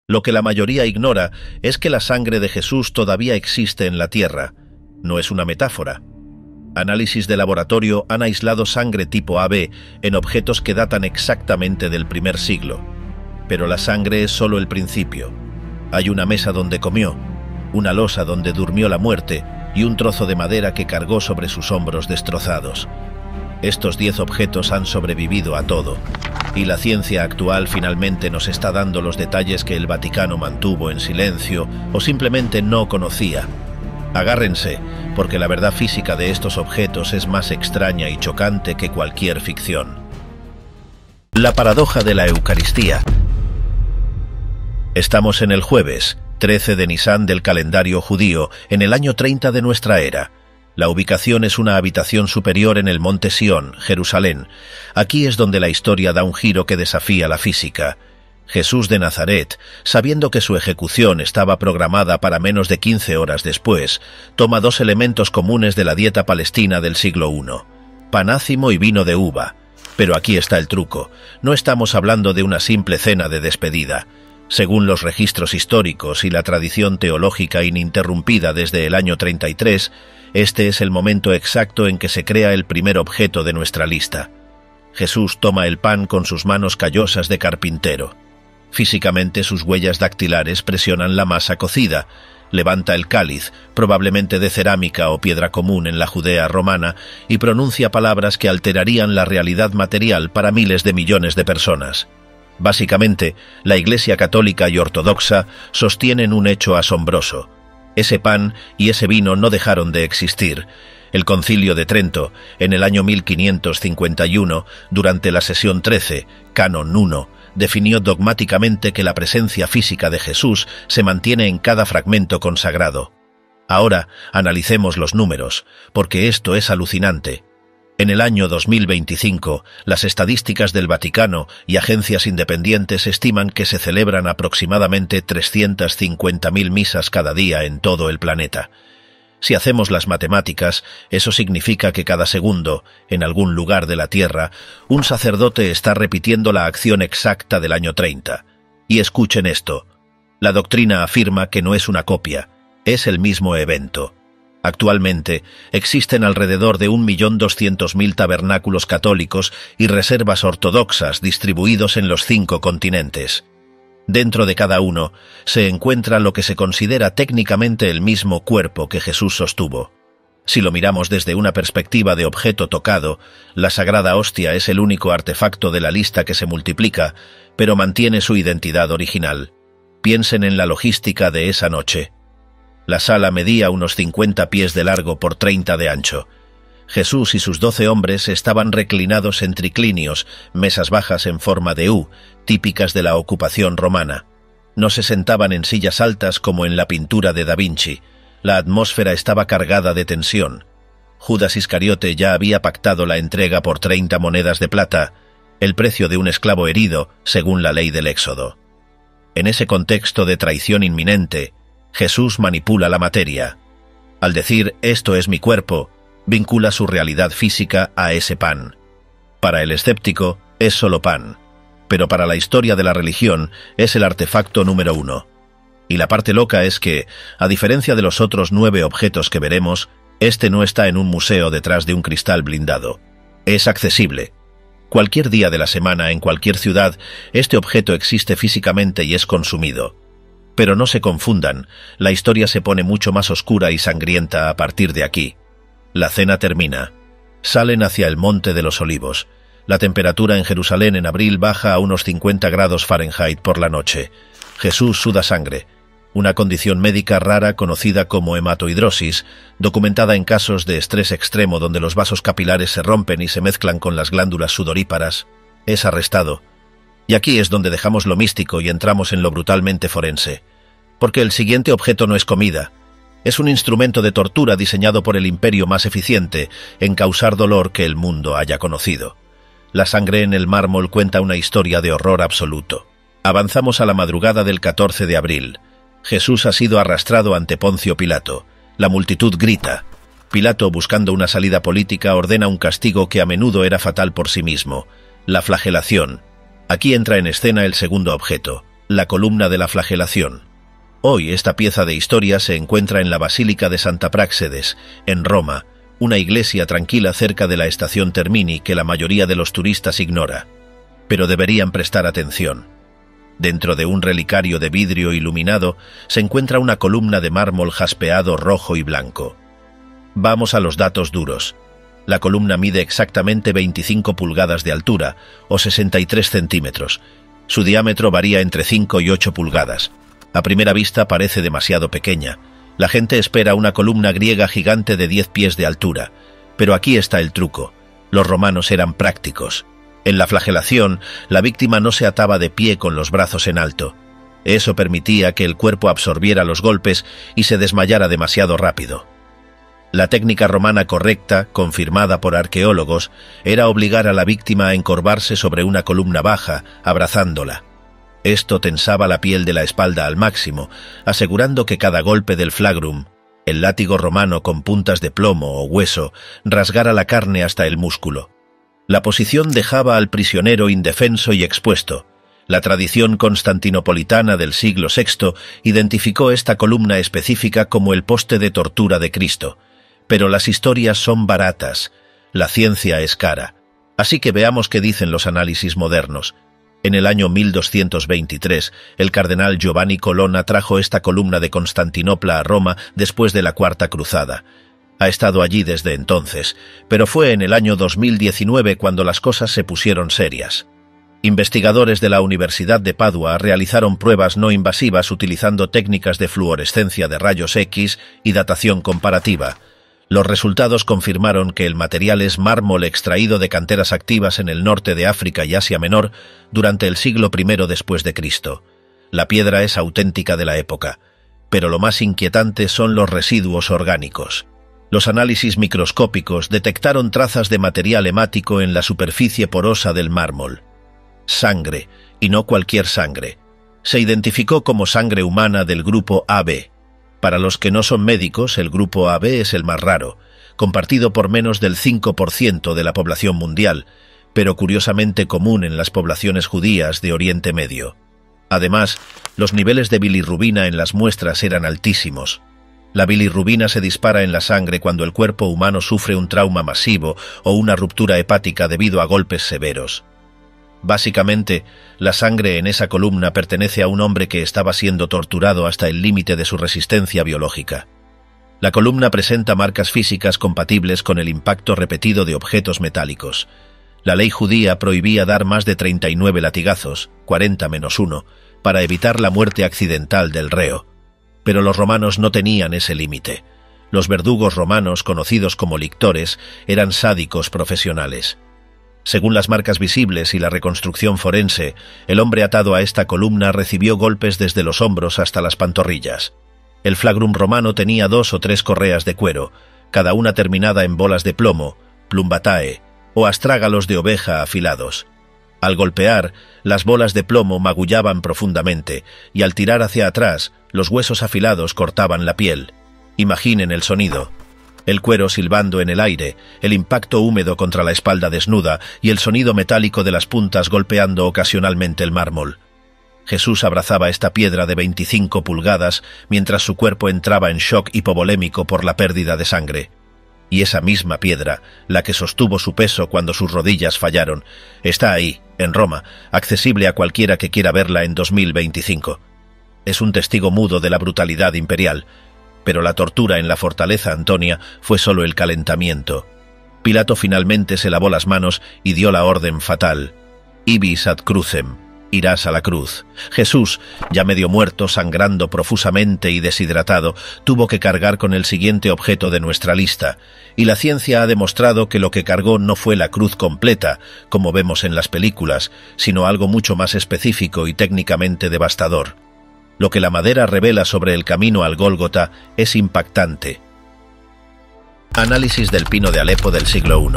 Lo que la mayoría ignora es que la sangre de Jesús todavía existe en la tierra. No es una metáfora. Análisis de laboratorio han aislado sangre tipo AB en objetos que datan exactamente del primer siglo. Pero la sangre es solo el principio. Hay una mesa donde comió, una losa donde durmió la muerte y un trozo de madera que cargó sobre sus hombros destrozados. Estos 10 objetos han sobrevivido a todo, y la ciencia actual finalmente nos está dando los detalles que el Vaticano mantuvo en silencio o simplemente no conocía. Agárrense, porque la verdad física de estos objetos es más extraña y chocante que cualquier ficción. La paradoja de la Eucaristía. Estamos en el jueves 13 de Nisan del calendario judío, en el año 30 de nuestra era. La ubicación es una habitación superior en el monte Sión, Jerusalén. Aquí es donde la historia da un giro que desafía la física. Jesús de Nazaret, sabiendo que su ejecución estaba programada para menos de 15 horas después, toma 2 elementos comunes de la dieta palestina del siglo I, pan ácimo y vino de uva. Pero aquí está el truco. No estamos hablando de una simple cena de despedida. Según los registros históricos y la tradición teológica ininterrumpida desde el año 33, este es el momento exacto en que se crea el primer objeto de nuestra lista. Jesús toma el pan con sus manos callosas de carpintero. Físicamente sus huellas dactilares presionan la masa cocida, levanta el cáliz, probablemente de cerámica o piedra común en la Judea romana, y pronuncia palabras que alterarían la realidad material para miles de millones de personas. Básicamente, la Iglesia católica y ortodoxa sostienen un hecho asombroso. Ese pan y ese vino no dejaron de existir. El Concilio de Trento, en el año 1551, durante la sesión 13, Canon 1, definió dogmáticamente que la presencia física de Jesús se mantiene en cada fragmento consagrado. Ahora, analicemos los números, porque esto es alucinante. En el año 2025, las estadísticas del Vaticano y agencias independientes estiman que se celebran aproximadamente 350.000 misas cada día en todo el planeta. Si hacemos las matemáticas, eso significa que cada segundo, en algún lugar de la Tierra, un sacerdote está repitiendo la acción exacta del año 30. Y escuchen esto. La doctrina afirma que no es una copia, es el mismo evento. Actualmente, existen alrededor de 1.200.000 tabernáculos católicos y reservas ortodoxas distribuidos en los 5 continentes. Dentro de cada uno se encuentra lo que se considera técnicamente el mismo cuerpo que Jesús sostuvo. Si lo miramos desde una perspectiva de objeto tocado, la Sagrada Hostia es el único artefacto de la lista que se multiplica, pero mantiene su identidad original. Piensen en la logística de esa noche. La sala medía unos 50 pies de largo por 30 de ancho. Jesús y sus 12 hombres estaban reclinados en triclinios, mesas bajas en forma de U, típicas de la ocupación romana. No se sentaban en sillas altas como en la pintura de Da Vinci. La atmósfera estaba cargada de tensión. Judas Iscariote ya había pactado la entrega por 30 monedas de plata, el precio de un esclavo herido, según la ley del Éxodo. En ese contexto de traición inminente, Jesús manipula la materia. Al decir «esto es mi cuerpo», vincula su realidad física a ese pan. Para el escéptico, es solo pan, pero para la historia de la religión es el artefacto número 1. Y la parte loca es que, a diferencia de los otros 9 objetos que veremos, este no está en un museo detrás de un cristal blindado. Es accesible. Cualquier día de la semana, en cualquier ciudad, este objeto existe físicamente y es consumido. Pero no se confundan, la historia se pone mucho más oscura y sangrienta a partir de aquí. La cena termina. Salen hacia el Monte de los Olivos. La temperatura en Jerusalén en abril baja a unos 50 grados Fahrenheit por la noche. Jesús suda sangre, una condición médica rara conocida como hematohidrosis, documentada en casos de estrés extremo donde los vasos capilares se rompen y se mezclan con las glándulas sudoríparas. Es arrestado. Y aquí es donde dejamos lo místico y entramos en lo brutalmente forense. Porque el siguiente objeto no es comida. Es un instrumento de tortura diseñado por el imperio más eficiente en causar dolor que el mundo haya conocido. La sangre en el mármol cuenta una historia de horror absoluto. Avanzamos a la madrugada del 14 de abril. Jesús ha sido arrastrado ante Poncio Pilato. La multitud grita. Pilato, buscando una salida política, ordena un castigo que a menudo era fatal por sí mismo: la flagelación. Aquí entra en escena el segundo objeto, la columna de la flagelación. Hoy esta pieza de historia se encuentra en la Basílica de Santa Práxedes, en Roma, una iglesia tranquila cerca de la estación Termini que la mayoría de los turistas ignora. Pero deberían prestar atención. Dentro de un relicario de vidrio iluminado se encuentra una columna de mármol jaspeado rojo y blanco. Vamos a los datos duros. La columna mide exactamente 25 pulgadas de altura, o 63 centímetros. Su diámetro varía entre 5 y 8 pulgadas. A primera vista parece demasiado pequeña. La gente espera una columna griega gigante de 10 pies de altura. Pero aquí está el truco. Los romanos eran prácticos. En la flagelación, la víctima no se ataba de pie con los brazos en alto. Eso permitía que el cuerpo absorbiera los golpes y se desmayara demasiado rápido. La técnica romana correcta, confirmada por arqueólogos, era obligar a la víctima a encorvarse sobre una columna baja, abrazándola. Esto tensaba la piel de la espalda al máximo, asegurando que cada golpe del flagrum, el látigo romano con puntas de plomo o hueso, rasgara la carne hasta el músculo. La posición dejaba al prisionero indefenso y expuesto. La tradición constantinopolitana del siglo VI identificó esta columna específica como el poste de tortura de Cristo. Pero las historias son baratas, la ciencia es cara. Así que veamos qué dicen los análisis modernos. En el año 1223, el cardenal Giovanni Colonna trajo esta columna de Constantinopla a Roma después de la Cuarta Cruzada. Ha estado allí desde entonces, pero fue en el año 2019 cuando las cosas se pusieron serias. Investigadores de la Universidad de Padua realizaron pruebas no invasivas utilizando técnicas de fluorescencia de rayos X y datación comparativa. Los resultados confirmaron que el material es mármol extraído de canteras activas en el norte de África y Asia Menor durante el siglo I después de Cristo. La piedra es auténtica de la época, pero lo más inquietante son los residuos orgánicos. Los análisis microscópicos detectaron trazas de material hemático en la superficie porosa del mármol. Sangre, y no cualquier sangre. Se identificó como sangre humana del grupo AB. Para los que no son médicos, el grupo AB es el más raro, compartido por menos del 5% de la población mundial, pero curiosamente común en las poblaciones judías de Oriente Medio. Además, los niveles de bilirrubina en las muestras eran altísimos. La bilirrubina se dispara en la sangre cuando el cuerpo humano sufre un trauma masivo o una ruptura hepática debido a golpes severos. Básicamente, la sangre en esa columna pertenece a un hombre que estaba siendo torturado hasta el límite de su resistencia biológica. La columna presenta marcas físicas compatibles con el impacto repetido de objetos metálicos. La ley judía prohibía dar más de 39 latigazos, 40 menos 1, para evitar la muerte accidental del reo. Pero los romanos no tenían ese límite. Los verdugos romanos, conocidos como lictores, eran sádicos profesionales. Según las marcas visibles y la reconstrucción forense, el hombre atado a esta columna recibió golpes desde los hombros hasta las pantorrillas. El flagrum romano tenía 2 o 3 correas de cuero, cada una terminada en bolas de plomo, plumbatae, o astrágalos de oveja afilados. Al golpear, las bolas de plomo magullaban profundamente, y al tirar hacia atrás, los huesos afilados cortaban la piel. Imaginen el sonido. El cuero silbando en el aire, el impacto húmedo contra la espalda desnuda y el sonido metálico de las puntas golpeando ocasionalmente el mármol. Jesús abrazaba esta piedra de 25 pulgadas mientras su cuerpo entraba en shock hipovolémico por la pérdida de sangre. Y esa misma piedra, la que sostuvo su peso cuando sus rodillas fallaron, está ahí, en Roma, accesible a cualquiera que quiera verla en 2025. Es un testigo mudo de la brutalidad imperial, pero la tortura en la fortaleza Antonia fue solo el calentamiento. Pilato finalmente se lavó las manos y dio la orden fatal: ibis ad crucem, irás a la cruz. Jesús, ya medio muerto, sangrando profusamente y deshidratado, tuvo que cargar con el siguiente objeto de nuestra lista, y la ciencia ha demostrado que lo que cargó no fue la cruz completa, como vemos en las películas, sino algo mucho más específico y técnicamente devastador. Lo que la madera revela sobre el camino al Gólgota es impactante. Análisis del pino de Alepo del siglo I.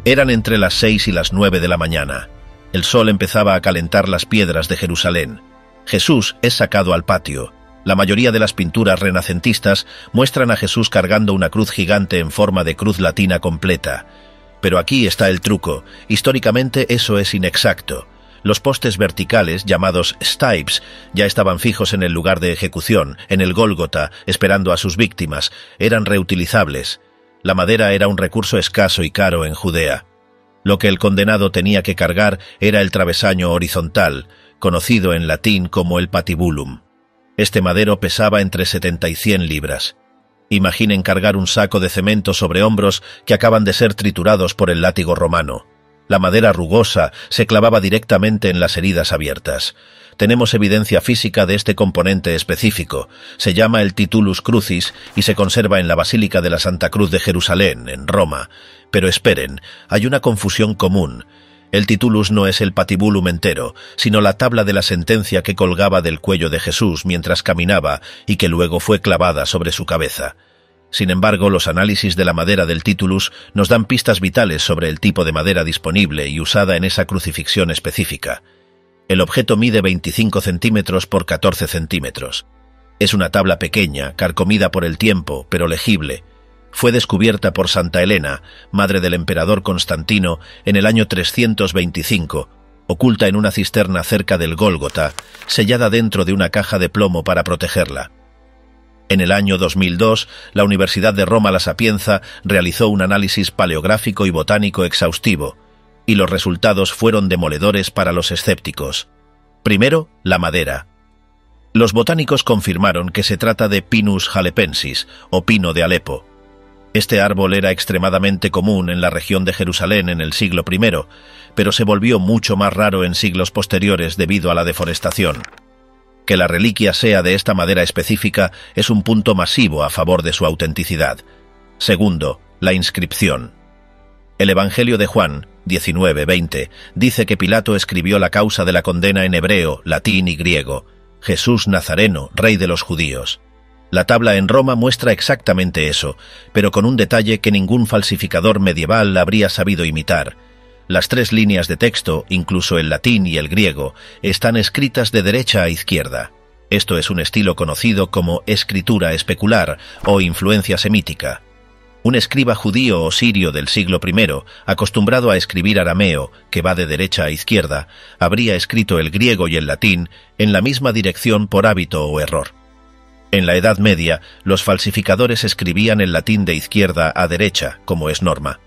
Eran entre las 6 y las 9 de la mañana. El sol empezaba a calentar las piedras de Jerusalén. Jesús es sacado al patio. La mayoría de las pinturas renacentistas muestran a Jesús cargando una cruz gigante en forma de cruz latina completa. Pero aquí está el truco. Históricamente eso es inexacto. Los postes verticales, llamados stipes, ya estaban fijos en el lugar de ejecución, en el Gólgota, esperando a sus víctimas. Eran reutilizables. La madera era un recurso escaso y caro en Judea. Lo que el condenado tenía que cargar era el travesaño horizontal, conocido en latín como el patibulum. Este madero pesaba entre 70 y 100 libras. Imaginen cargar un saco de cemento sobre hombros que acaban de ser triturados por el látigo romano. La madera rugosa se clavaba directamente en las heridas abiertas. Tenemos evidencia física de este componente específico. Se llama el Titulus Crucis y se conserva en la Basílica de la Santa Cruz de Jerusalén, en Roma. Pero esperen, hay una confusión común. El titulus no es el patibulum entero, sino la tabla de la sentencia que colgaba del cuello de Jesús mientras caminaba y que luego fue clavada sobre su cabeza. Sin embargo, los análisis de la madera del titulus nos dan pistas vitales sobre el tipo de madera disponible y usada en esa crucifixión específica. El objeto mide 25 centímetros por 14 centímetros. Es una tabla pequeña, carcomida por el tiempo, pero legible. Fue descubierta por Santa Elena, madre del emperador Constantino, en el año 325, oculta en una cisterna cerca del Gólgota, sellada dentro de una caja de plomo para protegerla. En el año 2002, la Universidad de Roma La Sapienza realizó un análisis paleográfico y botánico exhaustivo, y los resultados fueron demoledores para los escépticos. Primero, la madera. Los botánicos confirmaron que se trata de Pinus halepensis, o pino de Alepo. Este árbol era extremadamente común en la región de Jerusalén en el siglo I, pero se volvió mucho más raro en siglos posteriores debido a la deforestación. Que la reliquia sea de esta madera específica es un punto masivo a favor de su autenticidad. Segundo, la inscripción. El Evangelio de Juan, 19:20, dice que Pilato escribió la causa de la condena en hebreo, latín y griego: Jesús Nazareno, Rey de los Judíos. La tabla en Roma muestra exactamente eso, pero con un detalle que ningún falsificador medieval habría sabido imitar. Las 3 líneas de texto, incluso el latín y el griego, están escritas de derecha a izquierda. Esto es un estilo conocido como escritura especular o influencia semítica. Un escriba judío o sirio del siglo I, acostumbrado a escribir arameo, que va de derecha a izquierda, habría escrito el griego y el latín en la misma dirección por hábito o error. En la Edad Media, los falsificadores escribían el latín de izquierda a derecha, como es norma.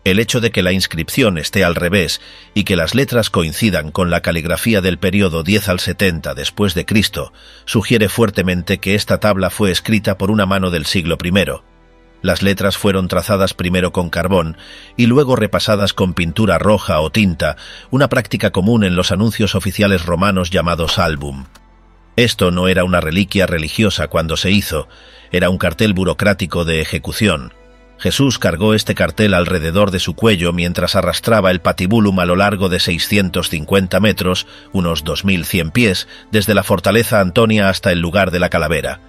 El hecho de que la inscripción esté al revés y que las letras coincidan con la caligrafía del período 10 al 70 después de Cristo sugiere fuertemente que esta tabla fue escrita por una mano del siglo I. Las letras fueron trazadas primero con carbón y luego repasadas con pintura roja o tinta, una práctica común en los anuncios oficiales romanos llamados album. Esto no era una reliquia religiosa cuando se hizo, era un cartel burocrático de ejecución. Jesús cargó este cartel alrededor de su cuello mientras arrastraba el patibulum a lo largo de 650 metros, unos 2100 pies, desde la fortaleza Antonia hasta el lugar de la calavera.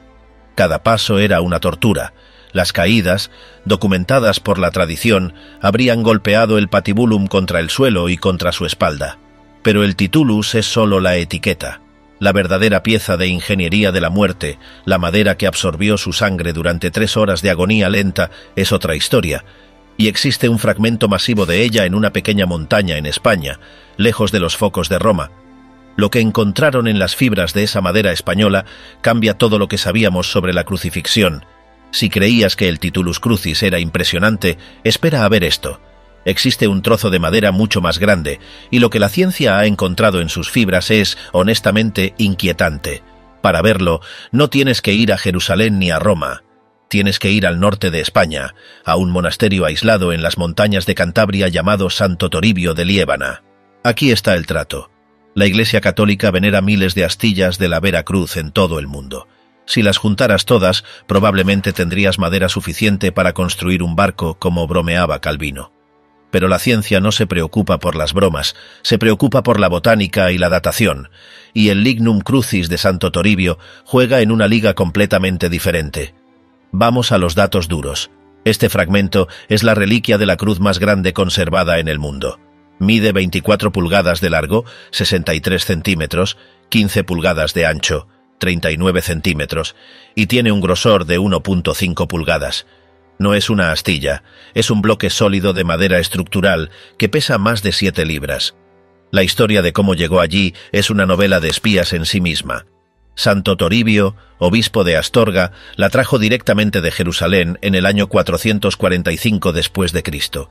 Cada paso era una tortura. Las caídas, documentadas por la tradición, habrían golpeado el patibulum contra el suelo y contra su espalda. Pero el titulus es solo la etiqueta. La verdadera pieza de ingeniería de la muerte, la madera que absorbió su sangre durante 3 horas de agonía lenta, es otra historia, y existe un fragmento masivo de ella en una pequeña montaña en España, lejos de los focos de Roma. Lo que encontraron en las fibras de esa madera española cambia todo lo que sabíamos sobre la crucifixión. Si creías que el Titulus Crucis era impresionante, espera a ver esto. Existe un trozo de madera mucho más grande, y lo que la ciencia ha encontrado en sus fibras es, honestamente, inquietante. Para verlo, no tienes que ir a Jerusalén ni a Roma. Tienes que ir al norte de España, a un monasterio aislado en las montañas de Cantabria llamado Santo Toribio de Liébana. Aquí está el trato. La Iglesia Católica venera miles de astillas de la Vera Cruz en todo el mundo. Si las juntaras todas, probablemente tendrías madera suficiente para construir un barco, como bromeaba Calvino. Pero la ciencia no se preocupa por las bromas, se preocupa por la botánica y la datación, y el Lignum Crucis de Santo Toribio juega en una liga completamente diferente. Vamos a los datos duros. Este fragmento es la reliquia de la cruz más grande conservada en el mundo. Mide 24 pulgadas de largo, 63 centímetros, 15 pulgadas de ancho, 39 centímetros, y tiene un grosor de 1.5 pulgadas. No es una astilla, es un bloque sólido de madera estructural que pesa más de 7 libras. La historia de cómo llegó allí es una novela de espías en sí misma. Santo Toribio, obispo de Astorga, la trajo directamente de Jerusalén en el año 445 después de Cristo.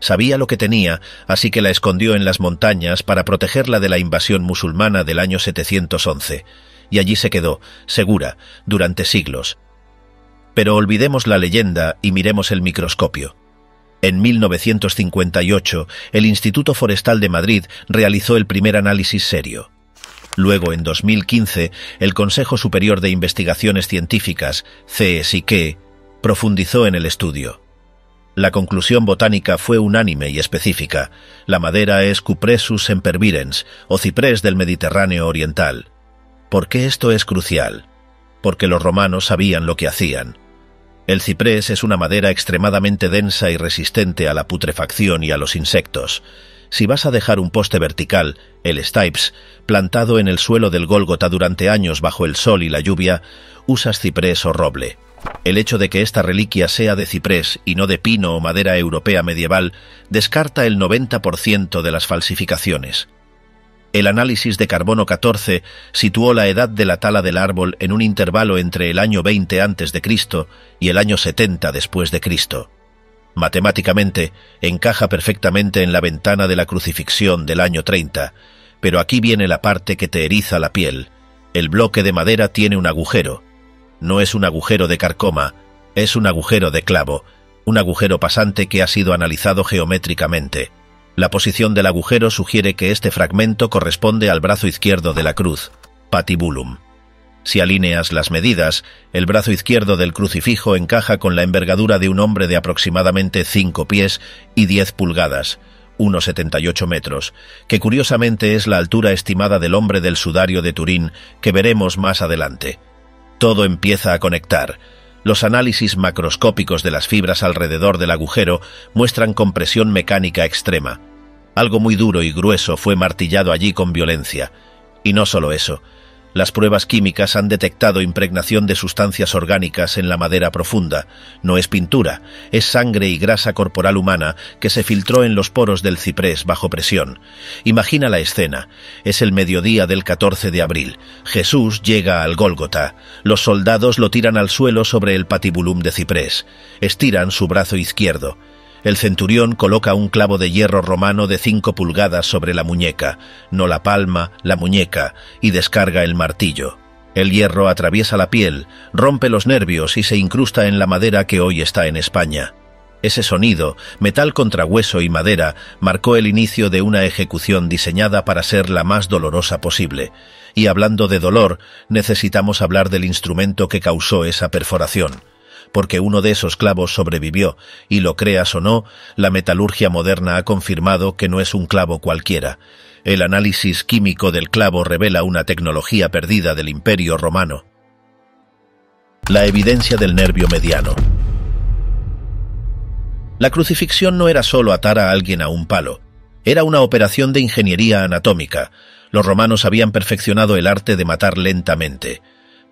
Sabía lo que tenía, así que la escondió en las montañas para protegerla de la invasión musulmana del año 711, y allí se quedó, segura, durante siglos. Pero olvidemos la leyenda y miremos el microscopio. En 1958, el Instituto Forestal de Madrid realizó el primer análisis serio. Luego, en 2015, el Consejo Superior de Investigaciones Científicas, CSIC, profundizó en el estudio. La conclusión botánica fue unánime y específica. La madera es Cupressus sempervirens, o ciprés del Mediterráneo oriental. ¿Por qué esto es crucial? Porque los romanos sabían lo que hacían. El ciprés es una madera extremadamente densa y resistente a la putrefacción y a los insectos. Si vas a dejar un poste vertical, el stipes, plantado en el suelo del Gólgota durante años bajo el sol y la lluvia, usas ciprés o roble. El hecho de que esta reliquia sea de ciprés y no de pino o madera europea medieval descarta el 90% de las falsificaciones. El análisis de carbono 14 situó la edad de la tala del árbol en un intervalo entre el año 20 a.C. y el año 70 después de Cristo. Matemáticamente, encaja perfectamente en la ventana de la crucifixión del año 30, pero aquí viene la parte que te eriza la piel. El bloque de madera tiene un agujero. No es un agujero de carcoma, es un agujero de clavo, un agujero pasante que ha sido analizado geométricamente. La posición del agujero sugiere que este fragmento corresponde al brazo izquierdo de la cruz, patibulum. Si alineas las medidas, el brazo izquierdo del crucifijo encaja con la envergadura de un hombre de aproximadamente 5 pies y 10 pulgadas, 1,78 metros, que curiosamente es la altura estimada del hombre del sudario de Turín, que veremos más adelante. Todo empieza a conectar. Los análisis macroscópicos de las fibras alrededor del agujero muestran compresión mecánica extrema. Algo muy duro y grueso fue martillado allí con violencia. Y no solo eso. Las pruebas químicas han detectado impregnación de sustancias orgánicas en la madera profunda. No es pintura, es sangre y grasa corporal humana que se filtró en los poros del ciprés bajo presión. Imagina la escena. Es el mediodía del 14 de abril. Jesús llega al Gólgota. Los soldados lo tiran al suelo sobre el patibulum de ciprés. Estiran su brazo izquierdo. El centurión coloca un clavo de hierro romano de 5 pulgadas sobre la muñeca, no la palma, la muñeca, y descarga el martillo. El hierro atraviesa la piel, rompe los nervios y se incrusta en la madera que hoy está en España. Ese sonido, metal contra hueso y madera, marcó el inicio de una ejecución diseñada para ser la más dolorosa posible. Y hablando de dolor, necesitamos hablar del instrumento que causó esa perforación. Porque uno de esos clavos sobrevivió, y lo creas o no, la metalurgia moderna ha confirmado que no es un clavo cualquiera. El análisis químico del clavo revela una tecnología perdida del Imperio Romano. La evidencia del nervio mediano. La crucifixión no era solo atar a alguien a un palo, era una operación de ingeniería anatómica. Los romanos habían perfeccionado el arte de matar lentamente.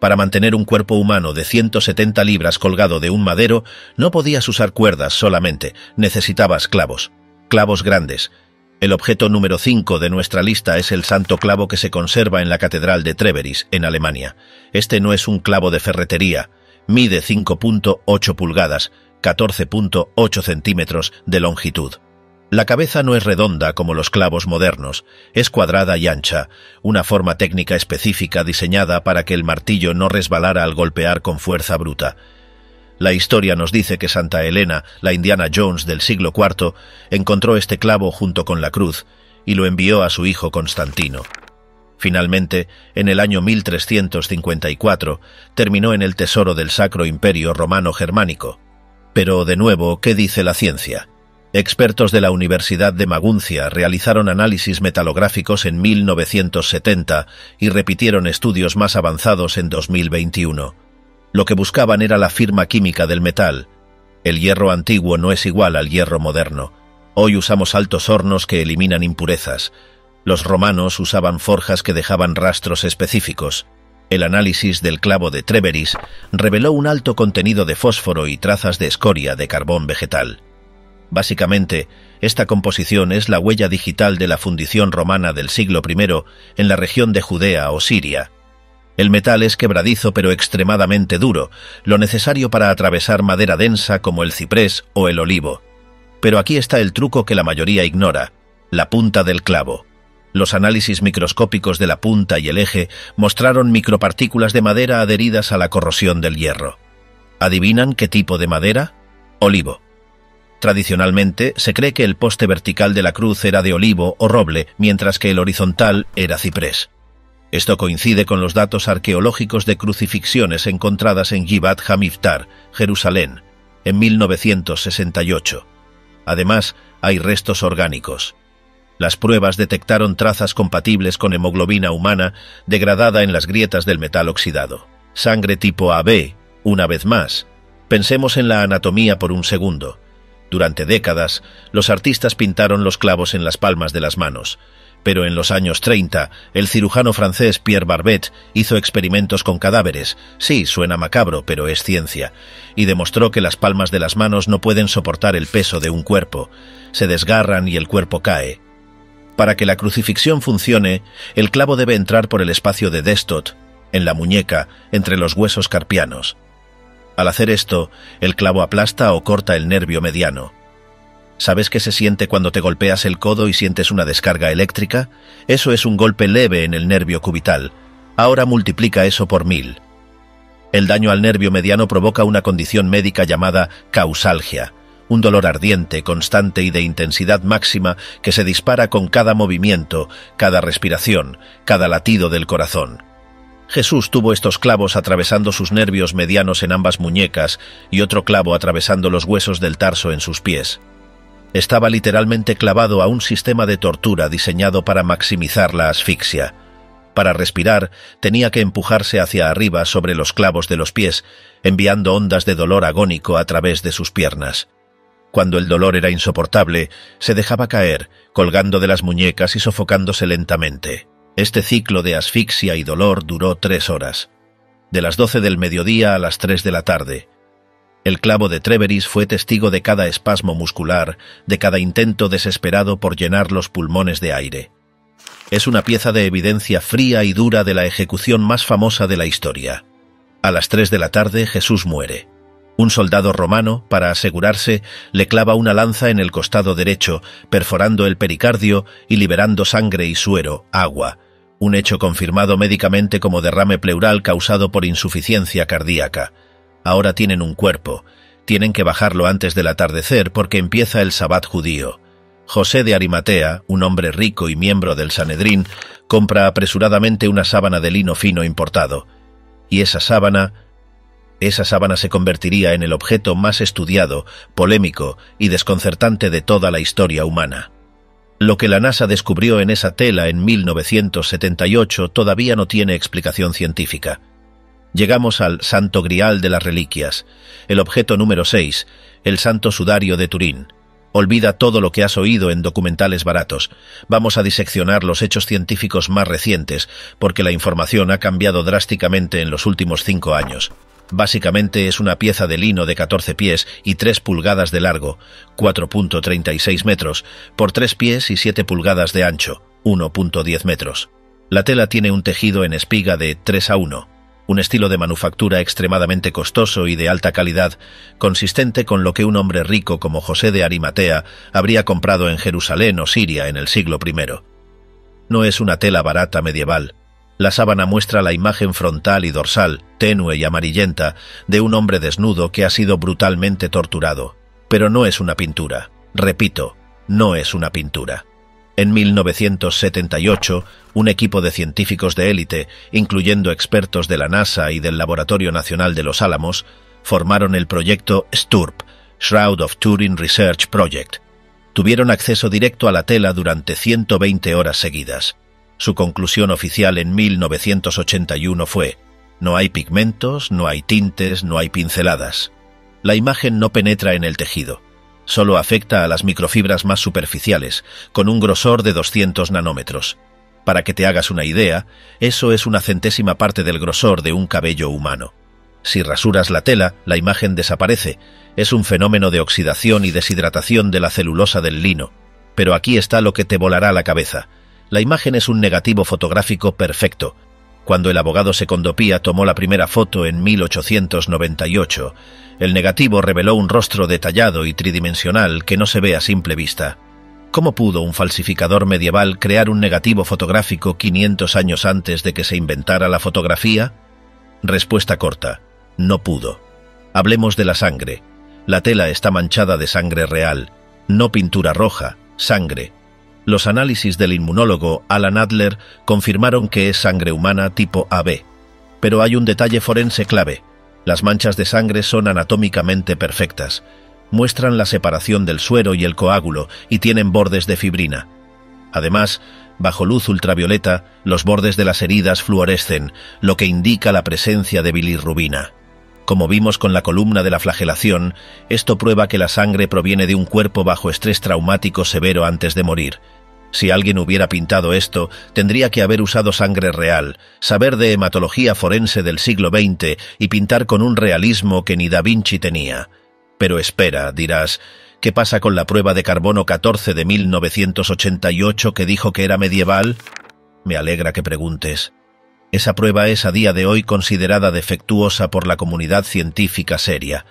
Para mantener un cuerpo humano de 170 libras colgado de un madero, no podías usar cuerdas solamente, necesitabas clavos. Clavos grandes. El objeto número 5 de nuestra lista es el santo clavo que se conserva en la Catedral de Treveris, en Alemania. Este no es un clavo de ferretería. Mide 5,8 pulgadas, 14,8 centímetros de longitud. La cabeza no es redonda como los clavos modernos, es cuadrada y ancha, una forma técnica específica diseñada para que el martillo no resbalara al golpear con fuerza bruta. La historia nos dice que Santa Elena, la Indiana Jones del siglo IV, encontró este clavo junto con la cruz y lo envió a su hijo Constantino. Finalmente, en el año 1354, terminó en el tesoro del Sacro Imperio Romano Germánico. Pero, de nuevo, ¿qué dice la ciencia? Expertos de la Universidad de Maguncia realizaron análisis metalográficos en 1970 y repitieron estudios más avanzados en 2021. Lo que buscaban era la firma química del metal. El hierro antiguo no es igual al hierro moderno. Hoy usamos altos hornos que eliminan impurezas. Los romanos usaban forjas que dejaban rastros específicos. El análisis del clavo de Treveris reveló un alto contenido de fósforo y trazas de escoria de carbón vegetal. Básicamente, esta composición es la huella digital de la fundición romana del siglo I en la región de Judea o Siria. El metal es quebradizo pero extremadamente duro, lo necesario para atravesar madera densa como el ciprés o el olivo. Pero aquí está el truco que la mayoría ignora: la punta del clavo. Los análisis microscópicos de la punta y el eje mostraron micropartículas de madera adheridas a la corrosión del hierro. ¿Adivinan qué tipo de madera? Olivo. Tradicionalmente, se cree que el poste vertical de la cruz era de olivo o roble, mientras que el horizontal era ciprés. Esto coincide con los datos arqueológicos de crucifixiones encontradas en Givat HaMiftar, Jerusalén, en 1968. Además, hay restos orgánicos. Las pruebas detectaron trazas compatibles con hemoglobina humana degradada en las grietas del metal oxidado. Sangre tipo AB, una vez más. Pensemos en la anatomía por un segundo. Durante décadas, los artistas pintaron los clavos en las palmas de las manos. Pero en los años 30, el cirujano francés Pierre Barbet hizo experimentos con cadáveres. Sí, suena macabro, pero es ciencia. Y demostró que las palmas de las manos no pueden soportar el peso de un cuerpo. Se desgarran y el cuerpo cae. Para que la crucifixión funcione, el clavo debe entrar por el espacio de Destot, en la muñeca, entre los huesos carpianos. Al hacer esto, el clavo aplasta o corta el nervio mediano. ¿Sabes qué se siente cuando te golpeas el codo y sientes una descarga eléctrica? Eso es un golpe leve en el nervio cubital. Ahora multiplica eso por 1000. El daño al nervio mediano provoca una condición médica llamada causalgia, un dolor ardiente, constante y de intensidad máxima que se dispara con cada movimiento, cada respiración, cada latido del corazón. Jesús tuvo estos clavos atravesando sus nervios medianos en ambas muñecas y otro clavo atravesando los huesos del tarso en sus pies. Estaba literalmente clavado a un sistema de tortura diseñado para maximizar la asfixia. Para respirar, tenía que empujarse hacia arriba sobre los clavos de los pies, enviando ondas de dolor agónico a través de sus piernas. Cuando el dolor era insoportable, se dejaba caer, colgando de las muñecas y sofocándose lentamente. Este ciclo de asfixia y dolor duró 3 horas, de las 12 del mediodía a las 3 de la tarde. El clavo de Treveris fue testigo de cada espasmo muscular, de cada intento desesperado por llenar los pulmones de aire. Es una pieza de evidencia fría y dura de la ejecución más famosa de la historia. A las 3 de la tarde Jesús muere. Un soldado romano, para asegurarse, le clava una lanza en el costado derecho, perforando el pericardio y liberando sangre y suero, agua, un hecho confirmado médicamente como derrame pleural causado por insuficiencia cardíaca. Ahora tienen un cuerpo. Tienen que bajarlo antes del atardecer porque empieza el Sabbat judío. José de Arimatea, un hombre rico y miembro del Sanedrín, compra apresuradamente una sábana de lino fino importado. Y esa sábana se convertiría en el objeto más estudiado, polémico y desconcertante de toda la historia humana. Lo que la NASA descubrió en esa tela en 1978 todavía no tiene explicación científica. Llegamos al Santo Grial de las Reliquias, el objeto número 6, el Santo Sudario de Turín. Olvida todo lo que has oído en documentales baratos. Vamos a diseccionar los hechos científicos más recientes, porque la información ha cambiado drásticamente en los últimos 5 años. Básicamente es una pieza de lino de 14 pies y 3 pulgadas de largo, 4.36 metros, por 3 pies y 7 pulgadas de ancho, 1.10 metros. La tela tiene un tejido en espiga de 3:1, un estilo de manufactura extremadamente costoso y de alta calidad, consistente con lo que un hombre rico como José de Arimatea habría comprado en Jerusalén o Siria en el siglo I. No es una tela barata medieval. La sábana muestra la imagen frontal y dorsal, tenue y amarillenta, de un hombre desnudo que ha sido brutalmente torturado. Pero no es una pintura. Repito, no es una pintura. En 1978, un equipo de científicos de élite, incluyendo expertos de la NASA y del Laboratorio Nacional de los Álamos, formaron el proyecto STURP, Shroud of Turin Research Project. Tuvieron acceso directo a la tela durante 120 horas seguidas. Su conclusión oficial en 1981 fue: no hay pigmentos, no hay tintes, no hay pinceladas. La imagen no penetra en el tejido. Solo afecta a las microfibras más superficiales, con un grosor de 200 nanómetros. Para que te hagas una idea, eso es una centésima parte del grosor de un cabello humano. Si rasuras la tela, la imagen desaparece, Es un fenómeno de oxidación y deshidratación de la celulosa del lino. Pero aquí está lo que te volará la cabeza. La imagen es un negativo fotográfico perfecto. Cuando el abogado Secondo Pia tomó la primera foto en 1898, el negativo reveló un rostro detallado y tridimensional que no se ve a simple vista. ¿Cómo pudo un falsificador medieval crear un negativo fotográfico 500 años antes de que se inventara la fotografía? Respuesta corta: no pudo. Hablemos de la sangre. La tela está manchada de sangre real, no pintura roja, sangre. Los análisis del inmunólogo Alan Adler confirmaron que es sangre humana tipo AB. Pero hay un detalle forense clave. Las manchas de sangre son anatómicamente perfectas. Muestran la separación del suero y el coágulo y tienen bordes de fibrina. Además, bajo luz ultravioleta, los bordes de las heridas fluorescen, lo que indica la presencia de bilirrubina. Como vimos con la columna de la flagelación, esto prueba que la sangre proviene de un cuerpo bajo estrés traumático severo antes de morir. Si alguien hubiera pintado esto, tendría que haber usado sangre real, saber de hematología forense del siglo XX y pintar con un realismo que ni Da Vinci tenía. Pero espera, dirás, ¿qué pasa con la prueba de carbono 14 de 1988 que dijo que era medieval? Me alegra que preguntes. Esa prueba es a día de hoy considerada defectuosa por la comunidad científica seria.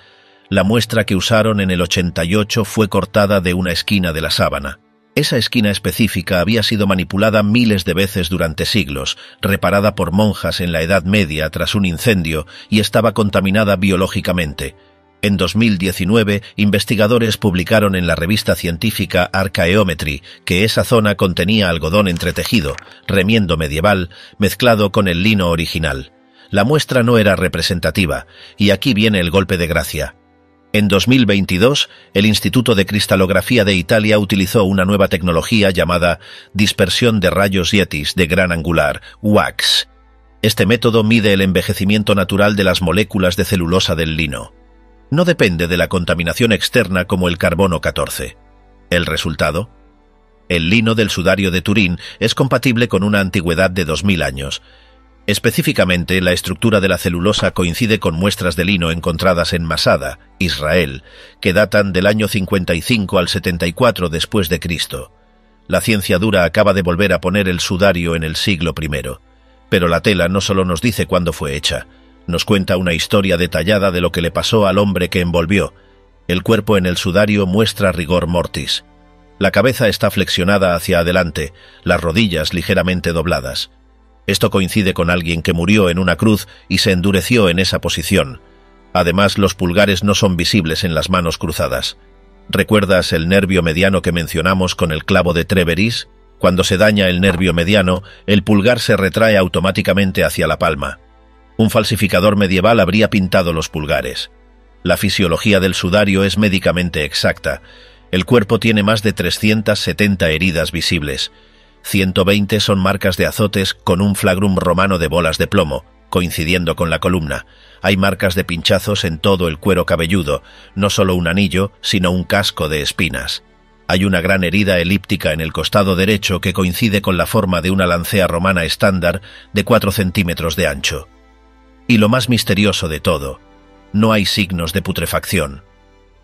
La muestra que usaron en el 88 fue cortada de una esquina de la sábana. Esa esquina específica había sido manipulada miles de veces durante siglos, reparada por monjas en la Edad Media tras un incendio y estaba contaminada biológicamente. En 2019, investigadores publicaron en la revista científica Archaeometry que esa zona contenía algodón entretejido, remiendo medieval, mezclado con el lino original. La muestra no era representativa, y aquí viene el golpe de gracia. En 2022, el Instituto de Cristalografía de Italia utilizó una nueva tecnología llamada dispersión de rayos Yetis de gran angular, WAX. Este método mide el envejecimiento natural de las moléculas de celulosa del lino. No depende de la contaminación externa como el carbono 14. ¿El resultado? El lino del sudario de Turín es compatible con una antigüedad de 2000 años. Específicamente, la estructura de la celulosa coincide con muestras de lino encontradas en Masada, Israel, que datan del año 55 al 74 después de Cristo. La ciencia dura acaba de volver a poner el sudario en el siglo I. Pero la tela no solo nos dice cuándo fue hecha, nos cuenta una historia detallada de lo que le pasó al hombre que envolvió. El cuerpo en el sudario muestra rigor mortis. La cabeza está flexionada hacia adelante, las rodillas ligeramente dobladas. Esto coincide con alguien que murió en una cruz y se endureció en esa posición. Además, los pulgares no son visibles en las manos cruzadas. ¿Recuerdas el nervio mediano que mencionamos con el clavo de Treveris? Cuando se daña el nervio mediano, el pulgar se retrae automáticamente hacia la palma. Un falsificador medieval habría pintado los pulgares. La fisiología del sudario es médicamente exacta. El cuerpo tiene más de 370 heridas visibles. 120 son marcas de azotes con un flagrum romano de bolas de plomo, coincidiendo con la columna. Hay marcas de pinchazos en todo el cuero cabelludo, no solo un anillo, sino un casco de espinas. Hay una gran herida elíptica en el costado derecho que coincide con la forma de una lancea romana estándar de 4 centímetros de ancho. Y lo más misterioso de todo, no hay signos de putrefacción.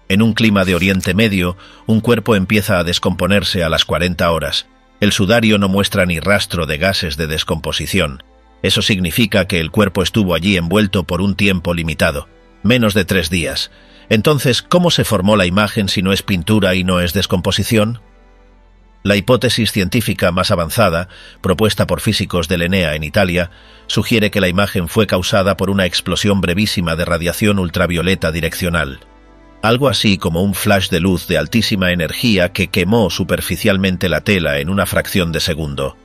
En un clima de Oriente Medio, un cuerpo empieza a descomponerse a las 40 horas. El sudario no muestra ni rastro de gases de descomposición. Eso significa que el cuerpo estuvo allí envuelto por un tiempo limitado, menos de 3 días. Entonces, ¿cómo se formó la imagen si no es pintura y no es descomposición? La hipótesis científica más avanzada, propuesta por físicos del ENEA en Italia, sugiere que la imagen fue causada por una explosión brevísima de radiación ultravioleta direccional. Algo así como un flash de luz de altísima energía que quemó superficialmente la tela en una fracción de segundo.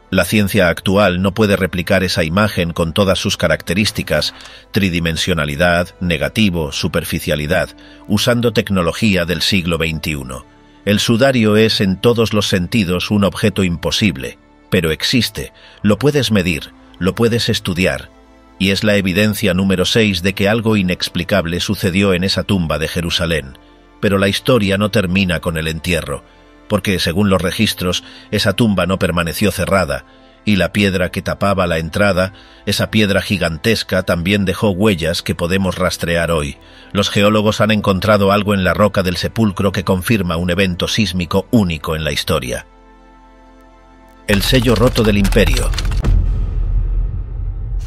La ciencia actual no puede replicar esa imagen con todas sus características, tridimensionalidad, negativo, superficialidad, usando tecnología del siglo XXI. El sudario es en todos los sentidos un objeto imposible, pero existe, lo puedes medir, lo puedes estudiar, y es la evidencia número 6 de que algo inexplicable sucedió en esa tumba de Jerusalén. Pero la historia no termina con el entierro, porque según los registros, esa tumba no permaneció cerrada. y la piedra que tapaba la entrada, esa piedra gigantesca, también dejó huellas que podemos rastrear hoy. Los geólogos han encontrado algo en la roca del sepulcro que confirma un evento sísmico único en la historia. El sello roto del imperio.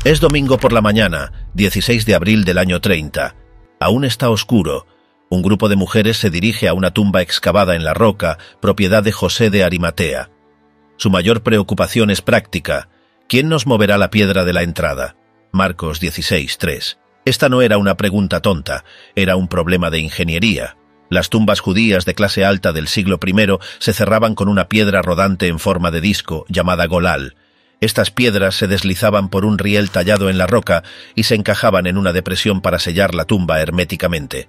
Es domingo por la mañana, 16 de abril del año 30. Aún está oscuro. Un grupo de mujeres se dirige a una tumba excavada en la roca, propiedad de José de Arimatea. Su mayor preocupación es práctica. ¿Quién nos moverá la piedra de la entrada? Marcos 16:3. Esta no era una pregunta tonta, era un problema de ingeniería. Las tumbas judías de clase alta del siglo I se cerraban con una piedra rodante en forma de disco, llamada golal. Estas piedras se deslizaban por un riel tallado en la roca y se encajaban en una depresión para sellar la tumba herméticamente.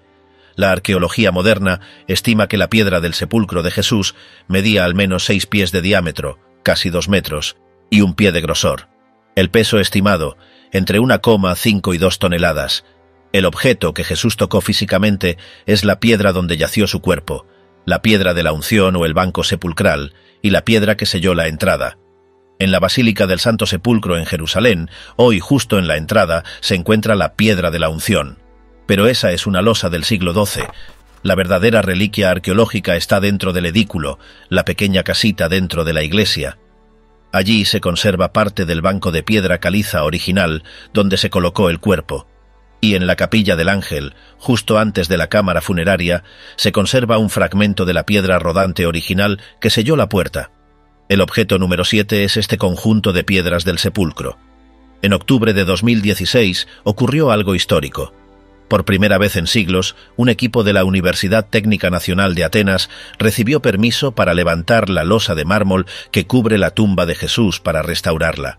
La arqueología moderna estima que la piedra del sepulcro de Jesús medía al menos 6 pies de diámetro, casi 2 metros, y 1 pie de grosor. El peso estimado, entre 1,5 y 2 toneladas. El objeto que Jesús tocó físicamente es la piedra donde yació su cuerpo, la piedra de la unción o el banco sepulcral, y la piedra que selló la entrada. En la Basílica del Santo Sepulcro en Jerusalén, hoy justo en la entrada, se encuentra la piedra de la unción. Pero esa es una losa del siglo XII. La verdadera reliquia arqueológica está dentro del edículo, la pequeña casita dentro de la iglesia. Allí se conserva parte del banco de piedra caliza original, donde se colocó el cuerpo. Y en la capilla del Ángel, justo antes de la cámara funeraria, se conserva un fragmento de la piedra rodante original que selló la puerta. El objeto número 7 es este conjunto de piedras del sepulcro. En octubre de 2016 ocurrió algo histórico. Por primera vez en siglos, un equipo de la Universidad Técnica Nacional de Atenas recibió permiso para levantar la losa de mármol que cubre la tumba de Jesús para restaurarla.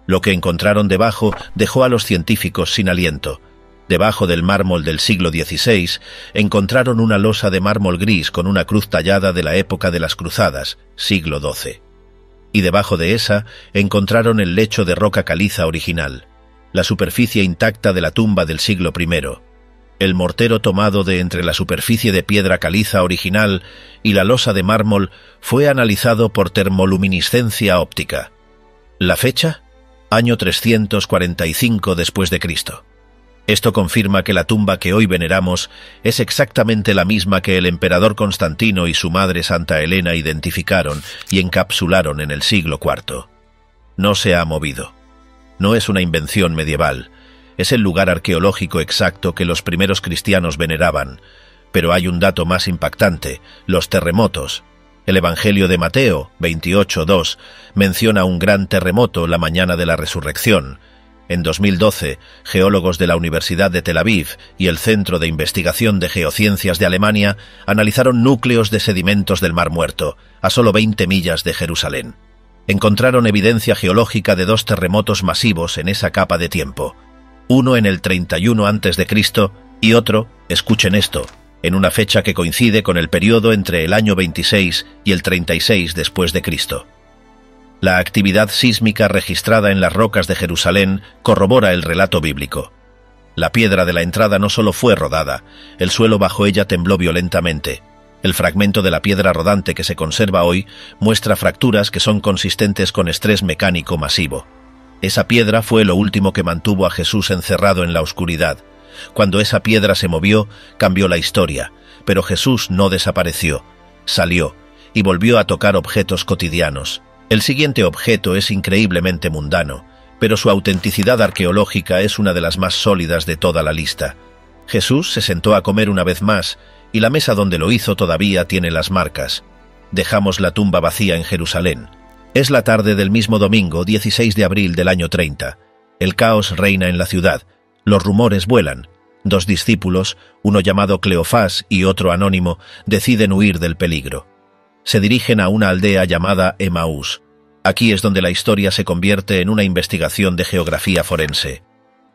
Lo que encontraron debajo dejó a los científicos sin aliento. Debajo del mármol del siglo XVI encontraron una losa de mármol gris con una cruz tallada de la época de las Cruzadas, siglo XII. Y debajo de esa encontraron el lecho de roca caliza original, la superficie intacta de la tumba del siglo I, el mortero tomado de entre la superficie de piedra caliza original y la losa de mármol fue analizado por termoluminiscencia óptica. ¿La fecha? Año 345 después de Cristo. Esto confirma que la tumba que hoy veneramos es exactamente la misma que el emperador Constantino y su madre Santa Elena identificaron y encapsularon en el siglo IV. No se ha movido. No es una invención medieval, es el lugar arqueológico exacto que los primeros cristianos veneraban. Pero hay un dato más impactante: los terremotos. El Evangelio de Mateo 28:2 menciona un gran terremoto la mañana de la resurrección. En 2012, geólogos de la Universidad de Tel Aviv y el Centro de Investigación de Geociencias de Alemania analizaron núcleos de sedimentos del Mar Muerto, a solo 20 millas de Jerusalén. Encontraron evidencia geológica de 2 terremotos masivos en esa capa de tiempo. Uno en el 31 a.C. y otro, escuchen esto, en una fecha que coincide con el periodo entre el año 26 y el 36 después de Cristo. La actividad sísmica registrada en las rocas de Jerusalén corrobora el relato bíblico. La piedra de la entrada no solo fue rodada, el suelo bajo ella tembló violentamente. El fragmento de la piedra rodante que se conserva hoy muestra fracturas que son consistentes con estrés mecánico masivo. Esa piedra fue lo último que mantuvo a Jesús encerrado en la oscuridad. Cuando esa piedra se movió, cambió la historia, pero Jesús no desapareció, salió y volvió a tocar objetos cotidianos. El siguiente objeto es increíblemente mundano, pero su autenticidad arqueológica es una de las más sólidas de toda la lista. Jesús se sentó a comer una vez más, y la mesa donde lo hizo todavía tiene las marcas. Dejamos la tumba vacía en Jerusalén. Es la tarde del mismo domingo, 16 de abril del año 30. El caos reina en la ciudad. Los rumores vuelan. 2 discípulos, uno llamado Cleofás y otro anónimo, deciden huir del peligro. Se dirigen a una aldea llamada Emaús. Aquí es donde la historia se convierte en una investigación de geografía forense.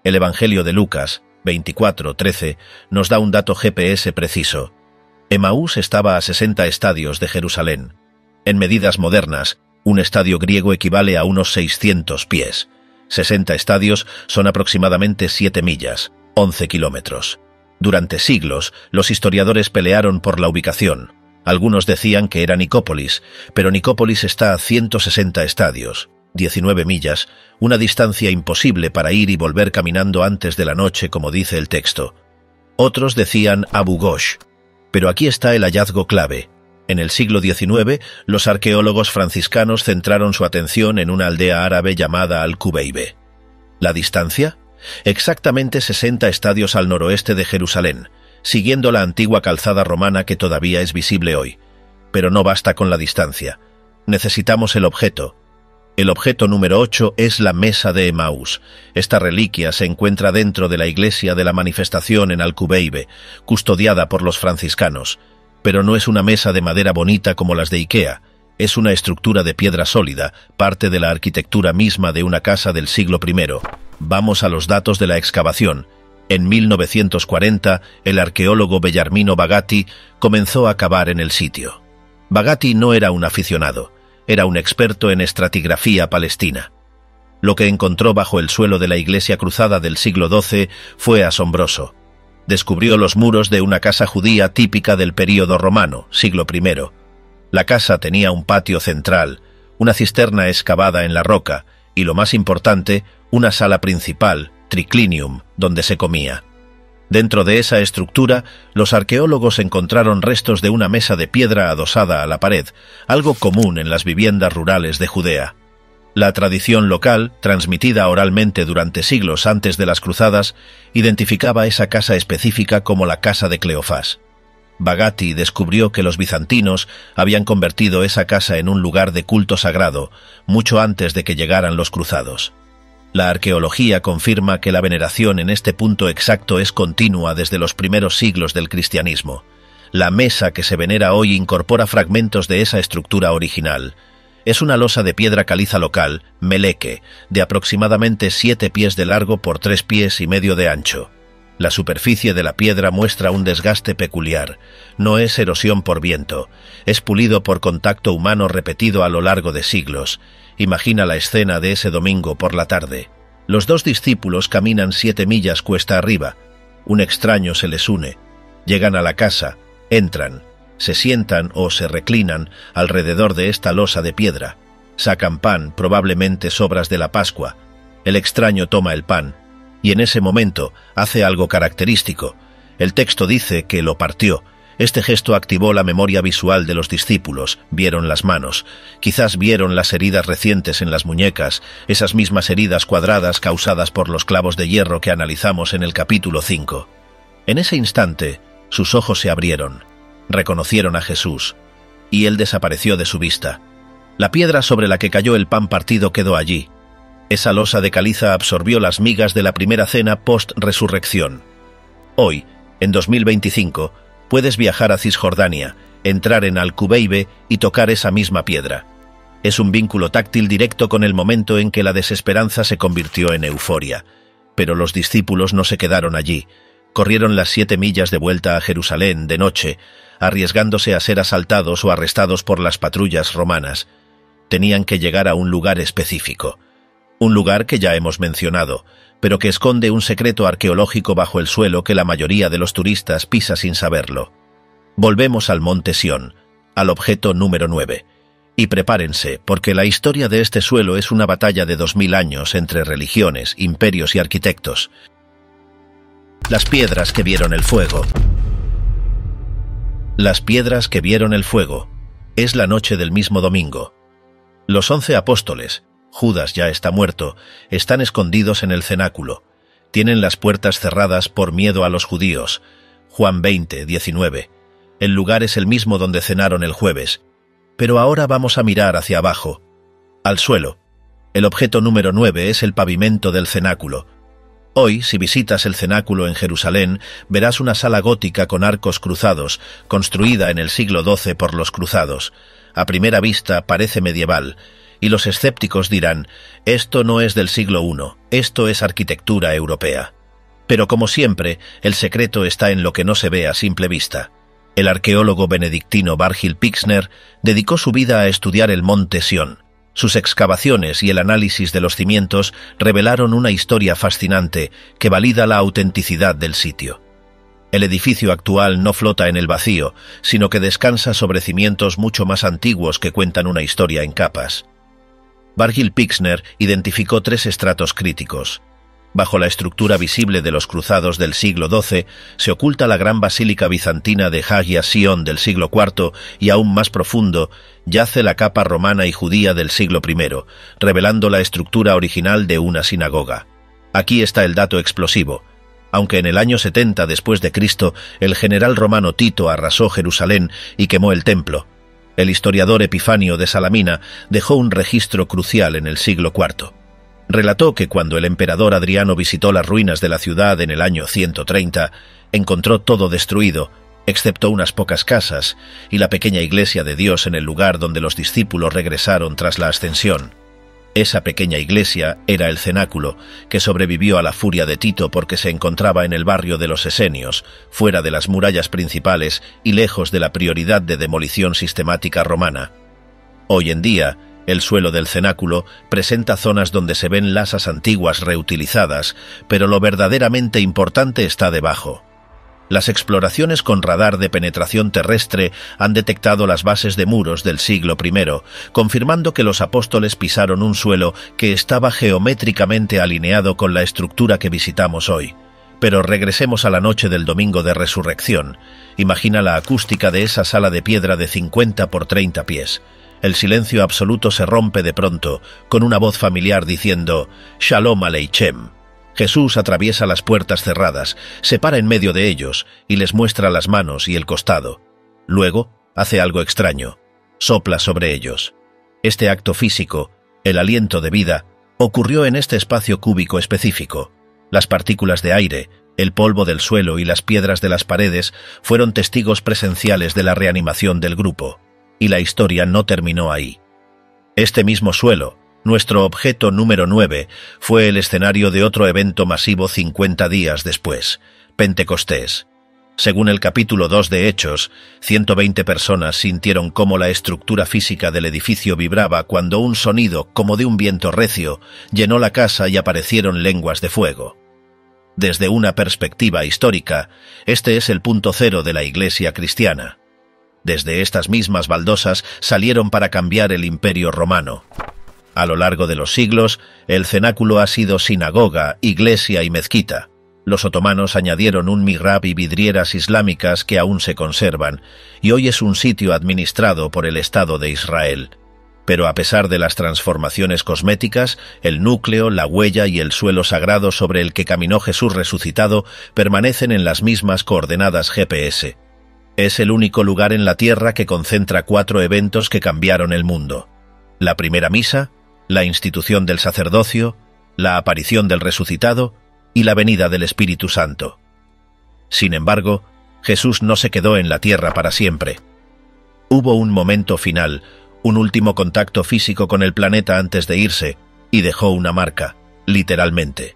El Evangelio de Lucas 24:13 nos da un dato GPS preciso. Emaús estaba a 60 estadios de Jerusalén. En medidas modernas, un estadio griego equivale a unos 600 pies. 60 estadios son aproximadamente 7 millas, 11 kilómetros. Durante siglos, los historiadores pelearon por la ubicación. Algunos decían que era Nicópolis, pero Nicópolis está a 160 estadios. 19 millas, una distancia imposible para ir y volver caminando antes de la noche, como dice el texto. Otros decían Abu Ghosh, pero aquí está el hallazgo clave. En el siglo XIX, los arqueólogos franciscanos centraron su atención en una aldea árabe llamada Al-Kubeibe. ¿La distancia? Exactamente 60 estadios al noroeste de Jerusalén, siguiendo la antigua calzada romana que todavía es visible hoy. Pero no basta con la distancia. Necesitamos el objeto. El objeto número 8 es la Mesa de Emaús. Esta reliquia se encuentra dentro de la iglesia de la Manifestación en Al-Kubeibe, custodiada por los franciscanos. Pero no es una mesa de madera bonita como las de Ikea. Es una estructura de piedra sólida, parte de la arquitectura misma de una casa del siglo I. Vamos a los datos de la excavación. En 1940, el arqueólogo Bellarmino Bagatti comenzó a cavar en el sitio. Bagatti no era un aficionado. Era un experto en estratigrafía palestina. Lo que encontró bajo el suelo de la iglesia cruzada del siglo XII fue asombroso. Descubrió los muros de una casa judía típica del período romano, siglo I. La casa tenía un patio central, una cisterna excavada en la roca y, lo más importante, una sala principal, triclinium, donde se comía. Dentro de esa estructura, los arqueólogos encontraron restos de una mesa de piedra adosada a la pared, algo común en las viviendas rurales de Judea. La tradición local, transmitida oralmente durante siglos antes de las cruzadas, identificaba esa casa específica como la casa de Cleofás. Bagatti descubrió que los bizantinos habían convertido esa casa en un lugar de culto sagrado, mucho antes de que llegaran los cruzados. La arqueología confirma que la veneración en este punto exacto es continua desde los primeros siglos del cristianismo. La mesa que se venera hoy incorpora fragmentos de esa estructura original. Es una losa de piedra caliza local, meleque, de aproximadamente 7 pies de largo por 3 pies y medio de ancho. La superficie de la piedra muestra un desgaste peculiar. No es erosión por viento, es pulido por contacto humano repetido a lo largo de siglos. Imagina la escena de ese domingo por la tarde. Los dos discípulos caminan 7 millas cuesta arriba. Un extraño se les une. Llegan a la casa, entran, se sientan o se reclinan alrededor de esta losa de piedra. Sacan pan, probablemente sobras de la Pascua. El extraño toma el pan, y en ese momento hace algo característico. El texto dice que lo partió. Este gesto activó la memoria visual de los discípulos, vieron las manos, quizás vieron las heridas recientes en las muñecas, esas mismas heridas cuadradas causadas por los clavos de hierro que analizamos en el capítulo 5. En ese instante, sus ojos se abrieron, reconocieron a Jesús, y él desapareció de su vista. La piedra sobre la que cayó el pan partido quedó allí. Esa losa de caliza absorbió las migas de la primera cena post-resurrección. Hoy, en 2025, puedes viajar a Cisjordania, entrar en Al-Kubeibe y tocar esa misma piedra. Es un vínculo táctil directo con el momento en que la desesperanza se convirtió en euforia. Pero los discípulos no se quedaron allí. Corrieron las 7 millas de vuelta a Jerusalén de noche, arriesgándose a ser asaltados o arrestados por las patrullas romanas. Tenían que llegar a un lugar específico. Un lugar que ya hemos mencionado, pero que esconde un secreto arqueológico bajo el suelo que la mayoría de los turistas pisa sin saberlo. Volvemos al Monte Sión, al objeto número 9. Y prepárense, porque la historia de este suelo es una batalla de 2000 años entre religiones, imperios y arquitectos. Las piedras que vieron el fuego. Las piedras que vieron el fuego. Es la noche del mismo domingo. Los 11 apóstoles, Judas ya está muerto, están escondidos en el cenáculo. Tienen las puertas cerradas por miedo a los judíos. Juan 20, 19. El lugar es el mismo donde cenaron el jueves. Pero ahora vamos a mirar hacia abajo, al suelo. El objeto número 9 es el pavimento del cenáculo. Hoy, si visitas el cenáculo en Jerusalén, verás una sala gótica con arcos cruzados, construida en el siglo XII por los cruzados. A primera vista parece medieval, y los escépticos dirán, esto no es del siglo I, esto es arquitectura europea. Pero como siempre, el secreto está en lo que no se ve a simple vista. El arqueólogo benedictino Bargil Pixner dedicó su vida a estudiar el Monte Sión. Sus excavaciones y el análisis de los cimientos revelaron una historia fascinante que valida la autenticidad del sitio. El edificio actual no flota en el vacío, sino que descansa sobre cimientos mucho más antiguos que cuentan una historia en capas. Virgil Pixner identificó 3 estratos críticos. Bajo la estructura visible de los cruzados del siglo XII se oculta la gran basílica bizantina de Hagia Sion del siglo IV y aún más profundo yace la capa romana y judía del siglo I, revelando la estructura original de una sinagoga. Aquí está el dato explosivo. Aunque en el año 70 después de Cristo el general romano Tito arrasó Jerusalén y quemó el templo, el historiador Epifanio de Salamina dejó un registro crucial en el siglo IV. Relató que cuando el emperador Adriano visitó las ruinas de la ciudad en el año 130, encontró todo destruido, excepto unas pocas casas y la pequeña iglesia de Dios en el lugar donde los discípulos regresaron tras la ascensión. Esa pequeña iglesia era el cenáculo, que sobrevivió a la furia de Tito porque se encontraba en el barrio de los Esenios, fuera de las murallas principales y lejos de la prioridad de demolición sistemática romana. Hoy en día, el suelo del cenáculo presenta zonas donde se ven lasas antiguas reutilizadas, pero lo verdaderamente importante está debajo. Las exploraciones con radar de penetración terrestre han detectado las bases de muros del siglo I, confirmando que los apóstoles pisaron un suelo que estaba geométricamente alineado con la estructura que visitamos hoy. Pero regresemos a la noche del domingo de resurrección. Imagina la acústica de esa sala de piedra de 50 por 30 pies. El silencio absoluto se rompe de pronto, con una voz familiar diciendo «Shalom Aleichem». Jesús atraviesa las puertas cerradas, se para en medio de ellos y les muestra las manos y el costado. Luego, hace algo extraño. Sopla sobre ellos. Este acto físico, el aliento de vida, ocurrió en este espacio cúbico específico. Las partículas de aire, el polvo del suelo y las piedras de las paredes fueron testigos presenciales de la reanimación del grupo. Y la historia no terminó ahí. Este mismo suelo, nuestro objeto número 9, fue el escenario de otro evento masivo 50 días después, Pentecostés. Según el capítulo 2 de Hechos, 120 personas sintieron cómo la estructura física del edificio vibraba cuando un sonido, como de un viento recio, llenó la casa y aparecieron lenguas de fuego. Desde una perspectiva histórica, este es el punto cero de la Iglesia cristiana. Desde estas mismas baldosas salieron para cambiar el Imperio Romano. A lo largo de los siglos, el cenáculo ha sido sinagoga, iglesia y mezquita. Los otomanos añadieron un mihrab y vidrieras islámicas que aún se conservan, y hoy es un sitio administrado por el Estado de Israel. Pero a pesar de las transformaciones cosméticas, el núcleo, la huella y el suelo sagrado sobre el que caminó Jesús resucitado permanecen en las mismas coordenadas GPS. Es el único lugar en la Tierra que concentra 4 eventos que cambiaron el mundo. La primera misa, la institución del sacerdocio, la aparición del resucitado y la venida del Espíritu Santo. Sin embargo, Jesús no se quedó en la tierra para siempre. Hubo un momento final, un último contacto físico con el planeta antes de irse, y dejó una marca, literalmente.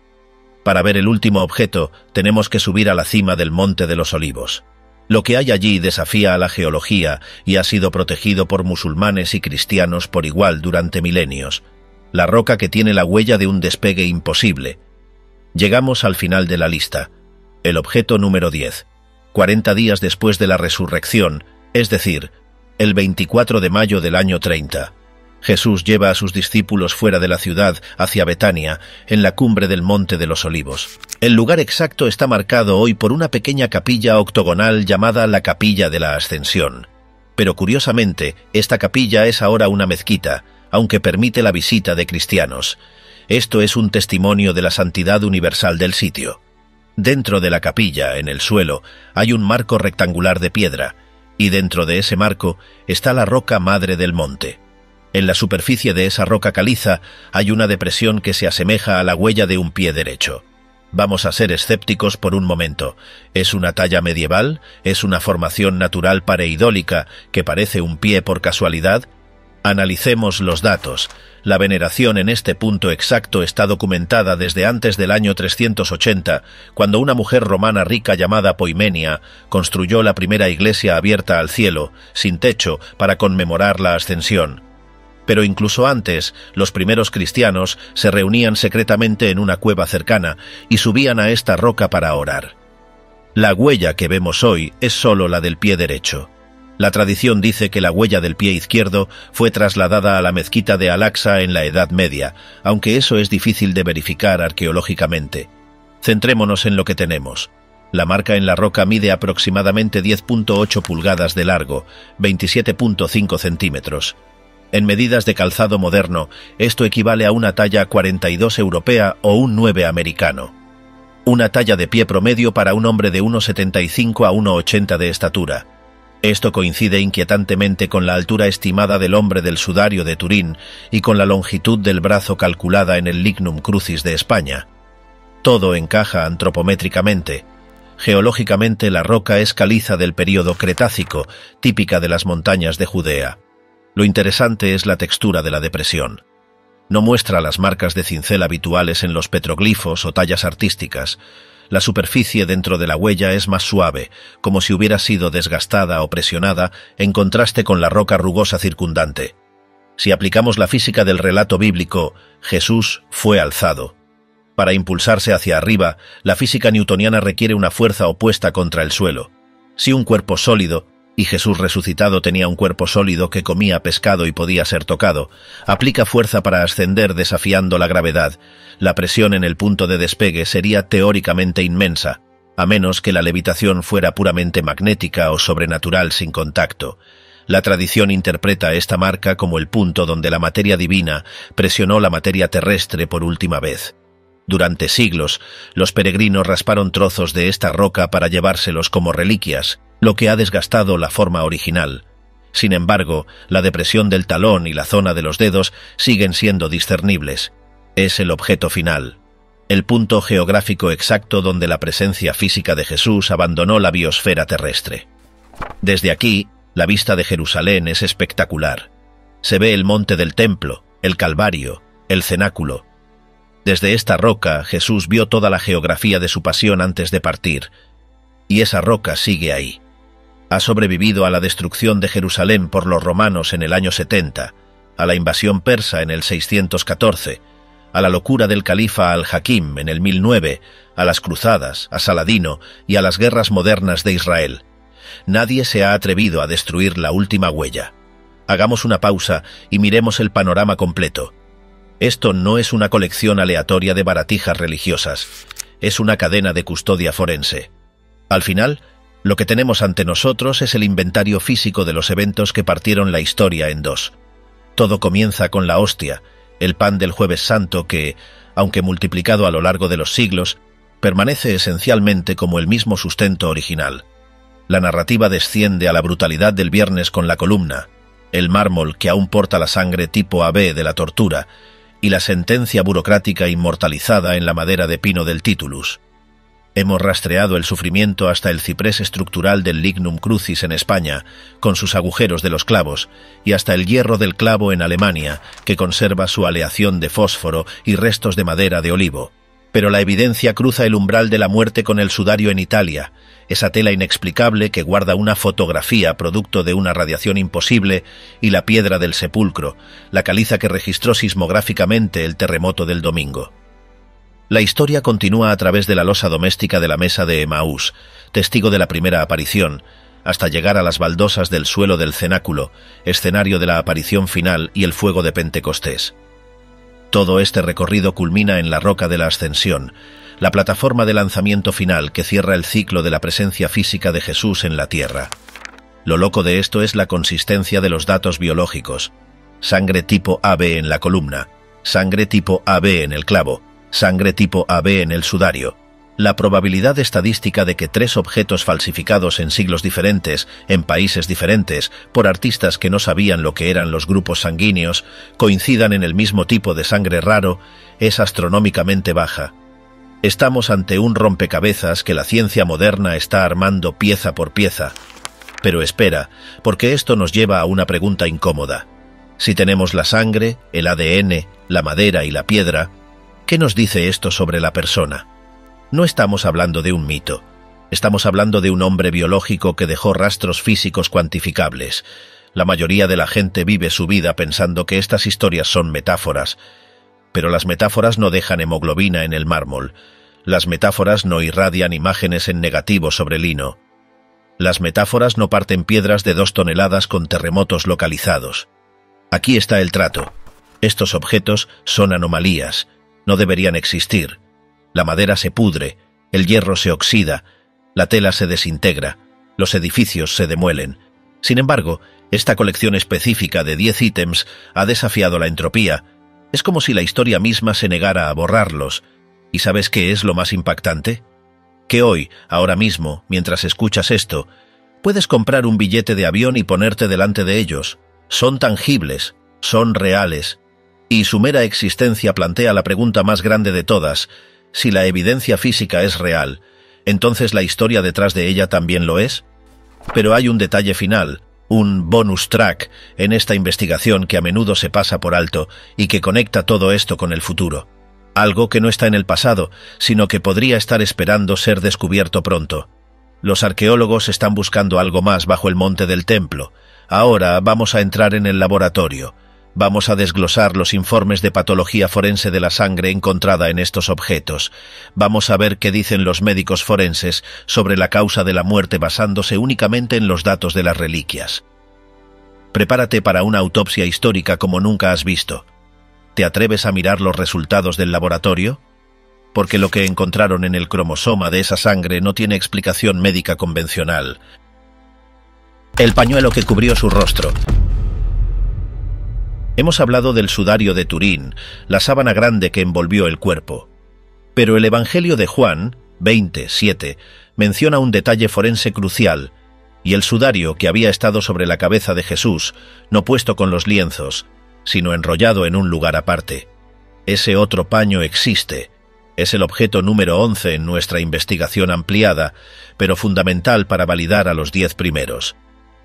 Para ver el último objeto, tenemos que subir a la cima del Monte de los Olivos. Lo que hay allí desafía a la geología y ha sido protegido por musulmanes y cristianos por igual durante milenios. La roca que tiene la huella de un despegue imposible. Llegamos al final de la lista. El objeto número 10. 40 días después de la resurrección, es decir, el 24 de mayo del año 30. Jesús lleva a sus discípulos fuera de la ciudad, hacia Betania, en la cumbre del Monte de los Olivos. El lugar exacto está marcado hoy por una pequeña capilla octogonal llamada la Capilla de la Ascensión. Pero curiosamente, esta capilla es ahora una mezquita, aunque permite la visita de cristianos. Esto es un testimonio de la santidad universal del sitio. Dentro de la capilla, en el suelo, hay un marco rectangular de piedra, y dentro de ese marco está la roca madre del monte. En la superficie de esa roca caliza hay una depresión que se asemeja a la huella de un pie derecho. Vamos a ser escépticos por un momento. ¿Es una talla medieval? ¿Es una formación natural pareidólica que parece un pie por casualidad? Analicemos los datos. La veneración en este punto exacto está documentada desde antes del año 380, cuando una mujer romana rica llamada Poimenia construyó la primera iglesia abierta al cielo, sin techo, para conmemorar la ascensión. Pero incluso antes, los primeros cristianos se reunían secretamente en una cueva cercana y subían a esta roca para orar. La huella que vemos hoy es solo la del pie derecho. La tradición dice que la huella del pie izquierdo fue trasladada a la mezquita de Al-Aqsa en la Edad Media, aunque eso es difícil de verificar arqueológicamente. Centrémonos en lo que tenemos. La marca en la roca mide aproximadamente 10.8 pulgadas de largo, 27.5 centímetros. En medidas de calzado moderno, esto equivale a una talla 42 europea o un 9 americano. Una talla de pie promedio para un hombre de 1,75 a 1,80 de estatura. Esto coincide inquietantemente con la altura estimada del hombre del sudario de Turín y con la longitud del brazo calculada en el Lignum Crucis de España. Todo encaja antropométricamente. Geológicamente, la roca es caliza del período Cretácico, típica de las montañas de Judea. Lo interesante es la textura de la depresión. No muestra las marcas de cincel habituales en los petroglifos o tallas artísticas. La superficie dentro de la huella es más suave, como si hubiera sido desgastada o presionada, en contraste con la roca rugosa circundante. Si aplicamos la física del relato bíblico, Jesús fue alzado. Para impulsarse hacia arriba, la física newtoniana requiere una fuerza opuesta contra el suelo. Si un cuerpo sólido, y Jesús resucitado tenía un cuerpo sólido que comía pescado y podía ser tocado, aplica fuerza para ascender desafiando la gravedad, la presión en el punto de despegue sería teóricamente inmensa, a menos que la levitación fuera puramente magnética o sobrenatural sin contacto. La tradición interpreta esta marca como el punto donde la materia divina presionó la materia terrestre por última vez. Durante siglos, los peregrinos rasparon trozos de esta roca para llevárselos como reliquias, lo que ha desgastado la forma original. Sin embargo, la depresión del talón y la zona de los dedos siguen siendo discernibles. Es el objeto final, el punto geográfico exacto donde la presencia física de Jesús abandonó la biosfera terrestre. Desde aquí, la vista de Jerusalén es espectacular. Se ve el monte del templo, el Calvario, el cenáculo. Desde esta roca, Jesús vio toda la geografía de su pasión antes de partir, y esa roca sigue ahí. Ha sobrevivido a la destrucción de Jerusalén por los romanos en el año 70, a la invasión persa en el 614, a la locura del califa al-Hakim en el 1009, a las cruzadas, a Saladino y a las guerras modernas de Israel. Nadie se ha atrevido a destruir la última huella. Hagamos una pausa y miremos el panorama completo. Esto no es una colección aleatoria de baratijas religiosas, es una cadena de custodia forense. Al final, lo que tenemos ante nosotros es el inventario físico de los eventos que partieron la historia en dos. Todo comienza con la hostia, el pan del Jueves Santo que, aunque multiplicado a lo largo de los siglos, permanece esencialmente como el mismo sustento original. La narrativa desciende a la brutalidad del viernes con la columna, el mármol que aún porta la sangre tipo AB de la tortura, y la sentencia burocrática inmortalizada en la madera de pino del Titulus. Hemos rastreado el sufrimiento hasta el ciprés estructural del Lignum Crucis en España, con sus agujeros de los clavos, y hasta el hierro del clavo en Alemania, que conserva su aleación de fósforo y restos de madera de olivo. Pero la evidencia cruza el umbral de la muerte con el sudario en Italia, esa tela inexplicable que guarda una fotografía producto de una radiación imposible, y la piedra del sepulcro, la caliza que registró sismográficamente el terremoto del domingo. La historia continúa a través de la losa doméstica de la mesa de Emaús, testigo de la primera aparición, hasta llegar a las baldosas del suelo del cenáculo, escenario de la aparición final y el fuego de Pentecostés. Todo este recorrido culmina en la roca de la Ascensión, la plataforma de lanzamiento final que cierra el ciclo de la presencia física de Jesús en la tierra. Lo loco de esto es la consistencia de los datos biológicos. Sangre tipo AB en la columna, sangre tipo AB en el clavo, sangre tipo AB en el sudario. La probabilidad estadística de que tres objetos falsificados en siglos diferentes, en países diferentes, por artistas que no sabían lo que eran los grupos sanguíneos, coincidan en el mismo tipo de sangre raro, es astronómicamente baja. Estamos ante un rompecabezas que la ciencia moderna está armando pieza por pieza. Pero espera, porque esto nos lleva a una pregunta incómoda. Si tenemos la sangre, el ADN, la madera y la piedra, ¿qué nos dice esto sobre la persona? No estamos hablando de un mito. Estamos hablando de un hombre biológico que dejó rastros físicos cuantificables. La mayoría de la gente vive su vida pensando que estas historias son metáforas. Pero las metáforas no dejan hemoglobina en el mármol. Las metáforas no irradian imágenes en negativo sobre lino. Las metáforas no parten piedras de 2 toneladas con terremotos localizados. Aquí está el trato. Estos objetos son anomalías, no deberían existir. La madera se pudre, el hierro se oxida, la tela se desintegra, los edificios se demuelen. Sin embargo, esta colección específica de 10 ítems ha desafiado la entropía. Es como si la historia misma se negara a borrarlos. ¿Y sabes qué es lo más impactante? Que hoy, ahora mismo, mientras escuchas esto, puedes comprar un billete de avión y ponerte delante de ellos. Son tangibles, son reales. Y su mera existencia plantea la pregunta más grande de todas. Si la evidencia física es real, ¿entonces la historia detrás de ella también lo es? Pero hay un detalle final, un bonus track en esta investigación que a menudo se pasa por alto y que conecta todo esto con el futuro. Algo que no está en el pasado, sino que podría estar esperando ser descubierto pronto. Los arqueólogos están buscando algo más bajo el monte del templo. Ahora vamos a entrar en el laboratorio. Vamos a desglosar los informes de patología forense de la sangre encontrada en estos objetos. Vamos a ver qué dicen los médicos forenses sobre la causa de la muerte basándose únicamente en los datos de las reliquias. Prepárate para una autopsia histórica como nunca has visto. ¿Te atreves a mirar los resultados del laboratorio? Porque lo que encontraron en el cromosoma de esa sangre no tiene explicación médica convencional. El pañuelo que cubrió su rostro. Hemos hablado del sudario de Turín, la sábana grande que envolvió el cuerpo. Pero el Evangelio de Juan, 20:7, menciona un detalle forense crucial, y el sudario que había estado sobre la cabeza de Jesús, no puesto con los lienzos, sino enrollado en un lugar aparte. Ese otro paño existe. Es el objeto número 11 en nuestra investigación ampliada, pero fundamental para validar a los 10 primeros.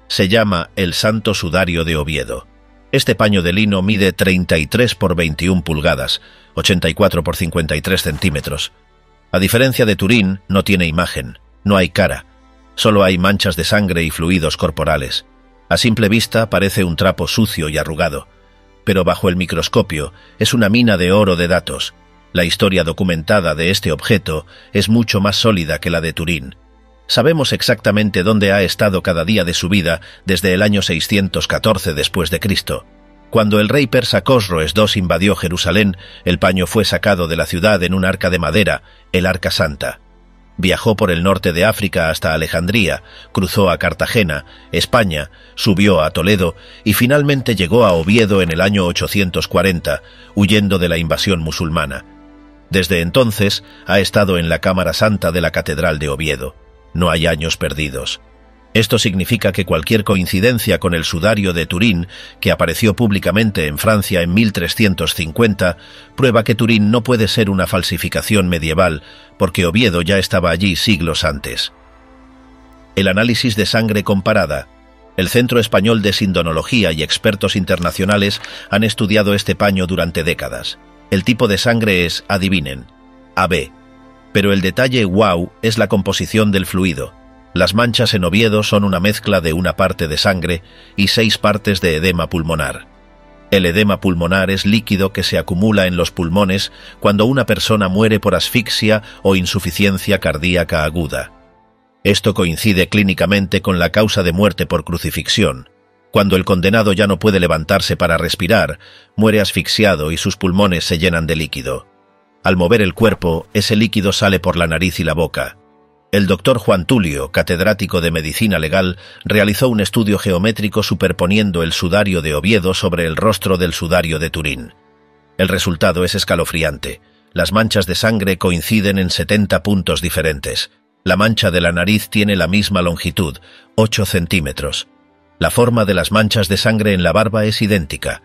Se llama el Santo Sudario de Oviedo. Este paño de lino mide 33 por 21 pulgadas, 84 por 53 centímetros. A diferencia de Turín, no tiene imagen, no hay cara. Solo hay manchas de sangre y fluidos corporales. A simple vista parece un trapo sucio y arrugado, pero bajo el microscopio es una mina de oro de datos. La historia documentada de este objeto es mucho más sólida que la de Turín. Sabemos exactamente dónde ha estado cada día de su vida desde el año 614 después de Cristo. Cuando el rey persa Cosroes II invadió Jerusalén, el paño fue sacado de la ciudad en un arca de madera, el Arca Santa. Viajó por el norte de África hasta Alejandría, cruzó a Cartagena, España, subió a Toledo y finalmente llegó a Oviedo en el año 840, huyendo de la invasión musulmana. Desde entonces ha estado en la Cámara Santa de la Catedral de Oviedo. No hay años perdidos. Esto significa que cualquier coincidencia con el sudario de Turín, que apareció públicamente en Francia en 1350, prueba que Turín no puede ser una falsificación medieval, porque Oviedo ya estaba allí siglos antes. El análisis de sangre comparada. El Centro Español de Sindonología y expertos internacionales han estudiado este paño durante décadas. El tipo de sangre es, adivinen, AB. Pero el detalle wow es la composición del fluido. Las manchas en Oviedo son una mezcla de una parte de sangre y 6 partes de edema pulmonar. El edema pulmonar es líquido que se acumula en los pulmones cuando una persona muere por asfixia o insuficiencia cardíaca aguda. Esto coincide clínicamente con la causa de muerte por crucifixión. Cuando el condenado ya no puede levantarse para respirar, muere asfixiado y sus pulmones se llenan de líquido. Al mover el cuerpo, ese líquido sale por la nariz y la boca. El doctor Juan Tulio, catedrático de Medicina Legal, realizó un estudio geométrico superponiendo el sudario de Oviedo sobre el rostro del sudario de Turín. El resultado es escalofriante. Las manchas de sangre coinciden en 70 puntos diferentes. La mancha de la nariz tiene la misma longitud, 8 centímetros. La forma de las manchas de sangre en la barba es idéntica.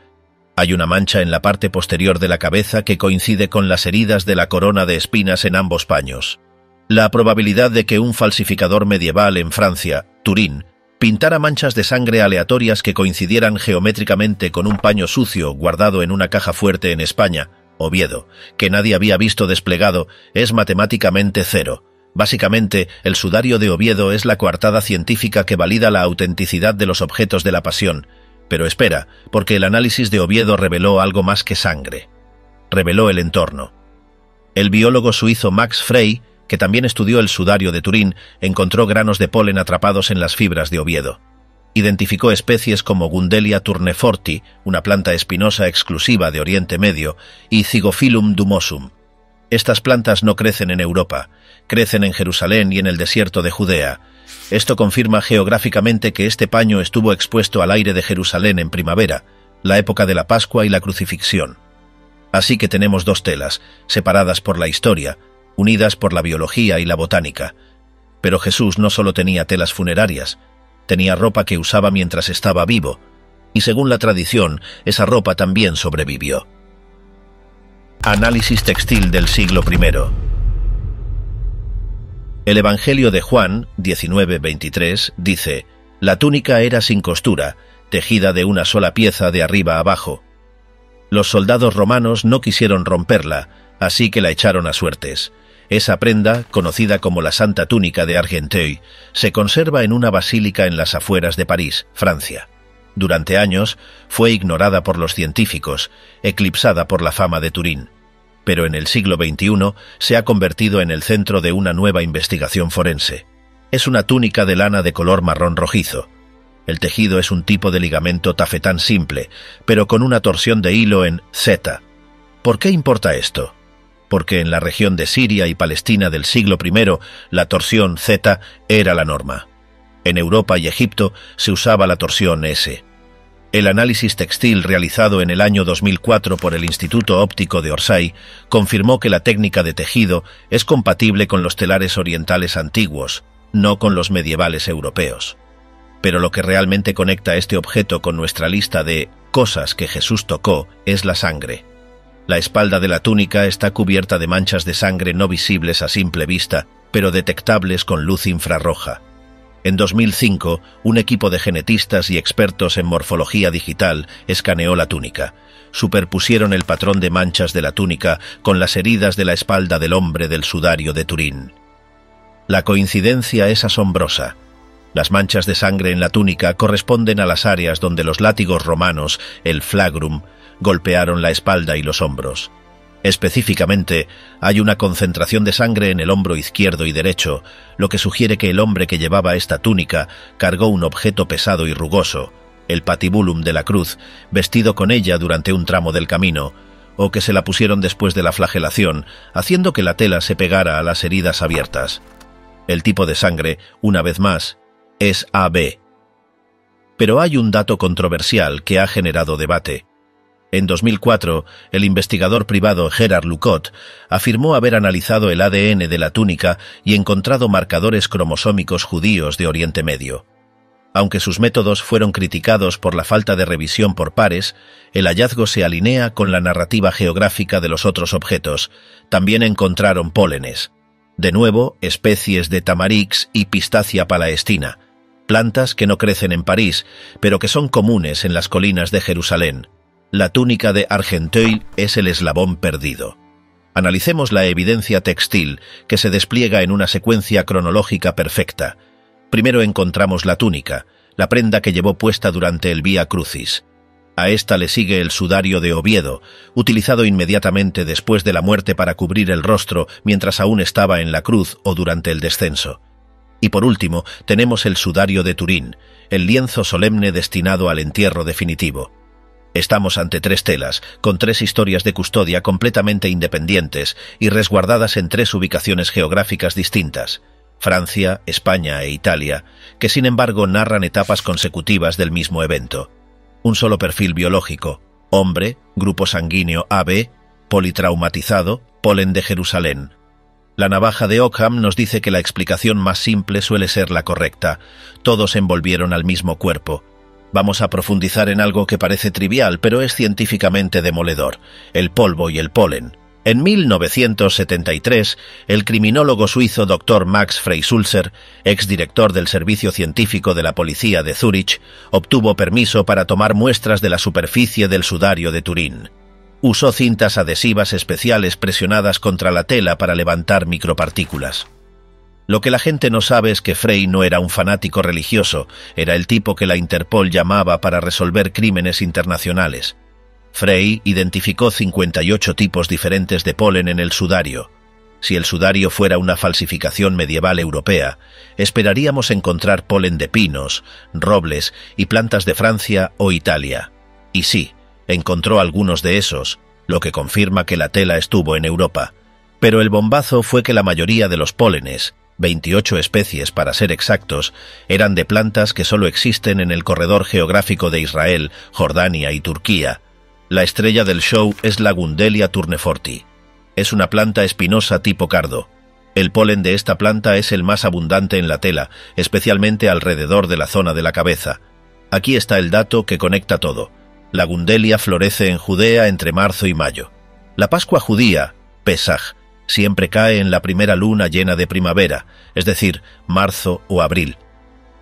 Hay una mancha en la parte posterior de la cabeza que coincide con las heridas de la corona de espinas en ambos paños. La probabilidad de que un falsificador medieval en Francia, Turín, pintara manchas de sangre aleatorias que coincidieran geométricamente con un paño sucio guardado en una caja fuerte en España, Oviedo, que nadie había visto desplegado, es matemáticamente cero. Básicamente, el sudario de Oviedo es la coartada científica que valida la autenticidad de los objetos de la pasión. Pero espera, porque el análisis de Oviedo reveló algo más que sangre. Reveló el entorno. El biólogo suizo Max Frey, que también estudió el sudario de Turín, encontró granos de polen atrapados en las fibras de Oviedo. Identificó especies como Gundelia turneforti, una planta espinosa exclusiva de Oriente Medio, y Zygophyllum dumosum. Estas plantas no crecen en Europa, crecen en Jerusalén y en el desierto de Judea. Esto confirma geográficamente que este paño estuvo expuesto al aire de Jerusalén en primavera, la época de la Pascua y la crucifixión. Así que tenemos dos telas, separadas por la historia, unidas por la biología y la botánica. Pero Jesús no solo tenía telas funerarias, tenía ropa que usaba mientras estaba vivo, y según la tradición, esa ropa también sobrevivió. Análisis textil del siglo I. El Evangelio de Juan, 19:23, dice: «La túnica era sin costura, tejida de una sola pieza de arriba a abajo. Los soldados romanos no quisieron romperla, así que la echaron a suertes. Esa prenda, conocida como la Santa Túnica de Argenteuil, se conserva en una basílica en las afueras de París, Francia. Durante años fue ignorada por los científicos, eclipsada por la fama de Turín. Pero en el siglo XXI se ha convertido en el centro de una nueva investigación forense. Es una túnica de lana de color marrón rojizo. El tejido es un tipo de ligamento tafetán simple, pero con una torsión de hilo en Z. ¿Por qué importa esto? Porque en la región de Siria y Palestina del siglo I, la torsión Z era la norma. En Europa y Egipto se usaba la torsión S. El análisis textil realizado en el año 2004 por el Instituto Óptico de Orsay confirmó que la técnica de tejido es compatible con los telares orientales antiguos, no con los medievales europeos. Pero lo que realmente conecta este objeto con nuestra lista de cosas que Jesús tocó es la sangre. La espalda de la túnica está cubierta de manchas de sangre no visibles a simple vista, pero detectables con luz infrarroja. En 2005, un equipo de genetistas y expertos en morfología digital escaneó la túnica. Superpusieron el patrón de manchas de la túnica con las heridas de la espalda del hombre del sudario de Turín. La coincidencia es asombrosa. Las manchas de sangre en la túnica corresponden a las áreas donde los látigos romanos, el flagrum, golpearon la espalda y los hombros. Específicamente, hay una concentración de sangre en el hombro izquierdo y derecho, lo que sugiere que el hombre que llevaba esta túnica cargó un objeto pesado y rugoso, el patibulum de la cruz, vestido con ella durante un tramo del camino, o que se la pusieron después de la flagelación, haciendo que la tela se pegara a las heridas abiertas. El tipo de sangre, una vez más, es AB. Pero hay un dato controversial que ha generado debate. En 2004, el investigador privado Gerard Lucot afirmó haber analizado el ADN de la túnica y encontrado marcadores cromosómicos judíos de Oriente Medio. Aunque sus métodos fueron criticados por la falta de revisión por pares, el hallazgo se alinea con la narrativa geográfica de los otros objetos. También encontraron pólenes. De nuevo, especies de tamarix y pistacia palestina, plantas que no crecen en París, pero que son comunes en las colinas de Jerusalén. La túnica de Argenteuil es el eslabón perdido. Analicemos la evidencia textil que se despliega en una secuencia cronológica perfecta. Primero encontramos la túnica, la prenda que llevó puesta durante el Vía Crucis. A esta le sigue el sudario de Oviedo, utilizado inmediatamente después de la muerte para cubrir el rostro mientras aún estaba en la cruz o durante el descenso. Y por último, tenemos el sudario de Turín, el lienzo solemne destinado al entierro definitivo. Estamos ante tres telas, con tres historias de custodia completamente independientes y resguardadas en tres ubicaciones geográficas distintas, Francia, España e Italia, que sin embargo narran etapas consecutivas del mismo evento. Un solo perfil biológico, hombre, grupo sanguíneo AB, politraumatizado, polen de Jerusalén. La navaja de Ockham nos dice que la explicación más simple suele ser la correcta. Todos envolvieron al mismo cuerpo. Vamos a profundizar en algo que parece trivial, pero es científicamente demoledor: el polvo y el polen. En 1973, el criminólogo suizo Dr. Max Freisulzer, exdirector del Servicio Científico de la Policía de Zúrich, obtuvo permiso para tomar muestras de la superficie del sudario de Turín. Usó cintas adhesivas especiales presionadas contra la tela para levantar micropartículas. Lo que la gente no sabe es que Frey no era un fanático religioso, era el tipo que la Interpol llamaba para resolver crímenes internacionales. Frey identificó 58 tipos diferentes de polen en el sudario. Si el sudario fuera una falsificación medieval europea, esperaríamos encontrar polen de pinos, robles y plantas de Francia o Italia. Y sí, encontró algunos de esos, lo que confirma que la tela estuvo en Europa. Pero el bombazo fue que la mayoría de los pólenes, 28 especies para ser exactos, eran de plantas que solo existen en el corredor geográfico de Israel, Jordania y Turquía. La estrella del show es la Gundelia tourneforti. Es una planta espinosa tipo cardo. El polen de esta planta es el más abundante en la tela, especialmente alrededor de la zona de la cabeza. Aquí está el dato que conecta todo. La Gundelia florece en Judea entre marzo y mayo. La Pascua judía, Pesaj, siempre cae en la primera luna llena de primavera, es decir, marzo o abril.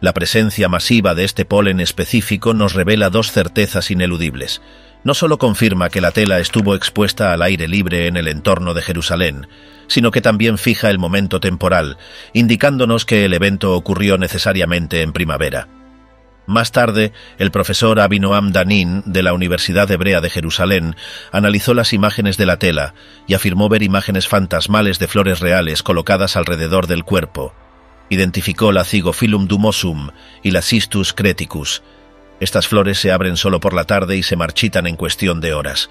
La presencia masiva de este polen específico nos revela dos certezas ineludibles. No solo confirma que la tela estuvo expuesta al aire libre en el entorno de Jerusalén, sino que también fija el momento temporal, indicándonos que el evento ocurrió necesariamente en primavera. Más tarde, el profesor Avinoam Danin, de la Universidad Hebrea de Jerusalén, analizó las imágenes de la tela y afirmó ver imágenes fantasmales de flores reales colocadas alrededor del cuerpo. Identificó la Zygophyllum dumosum y la Cistus creticus. Estas flores se abren solo por la tarde y se marchitan en cuestión de horas.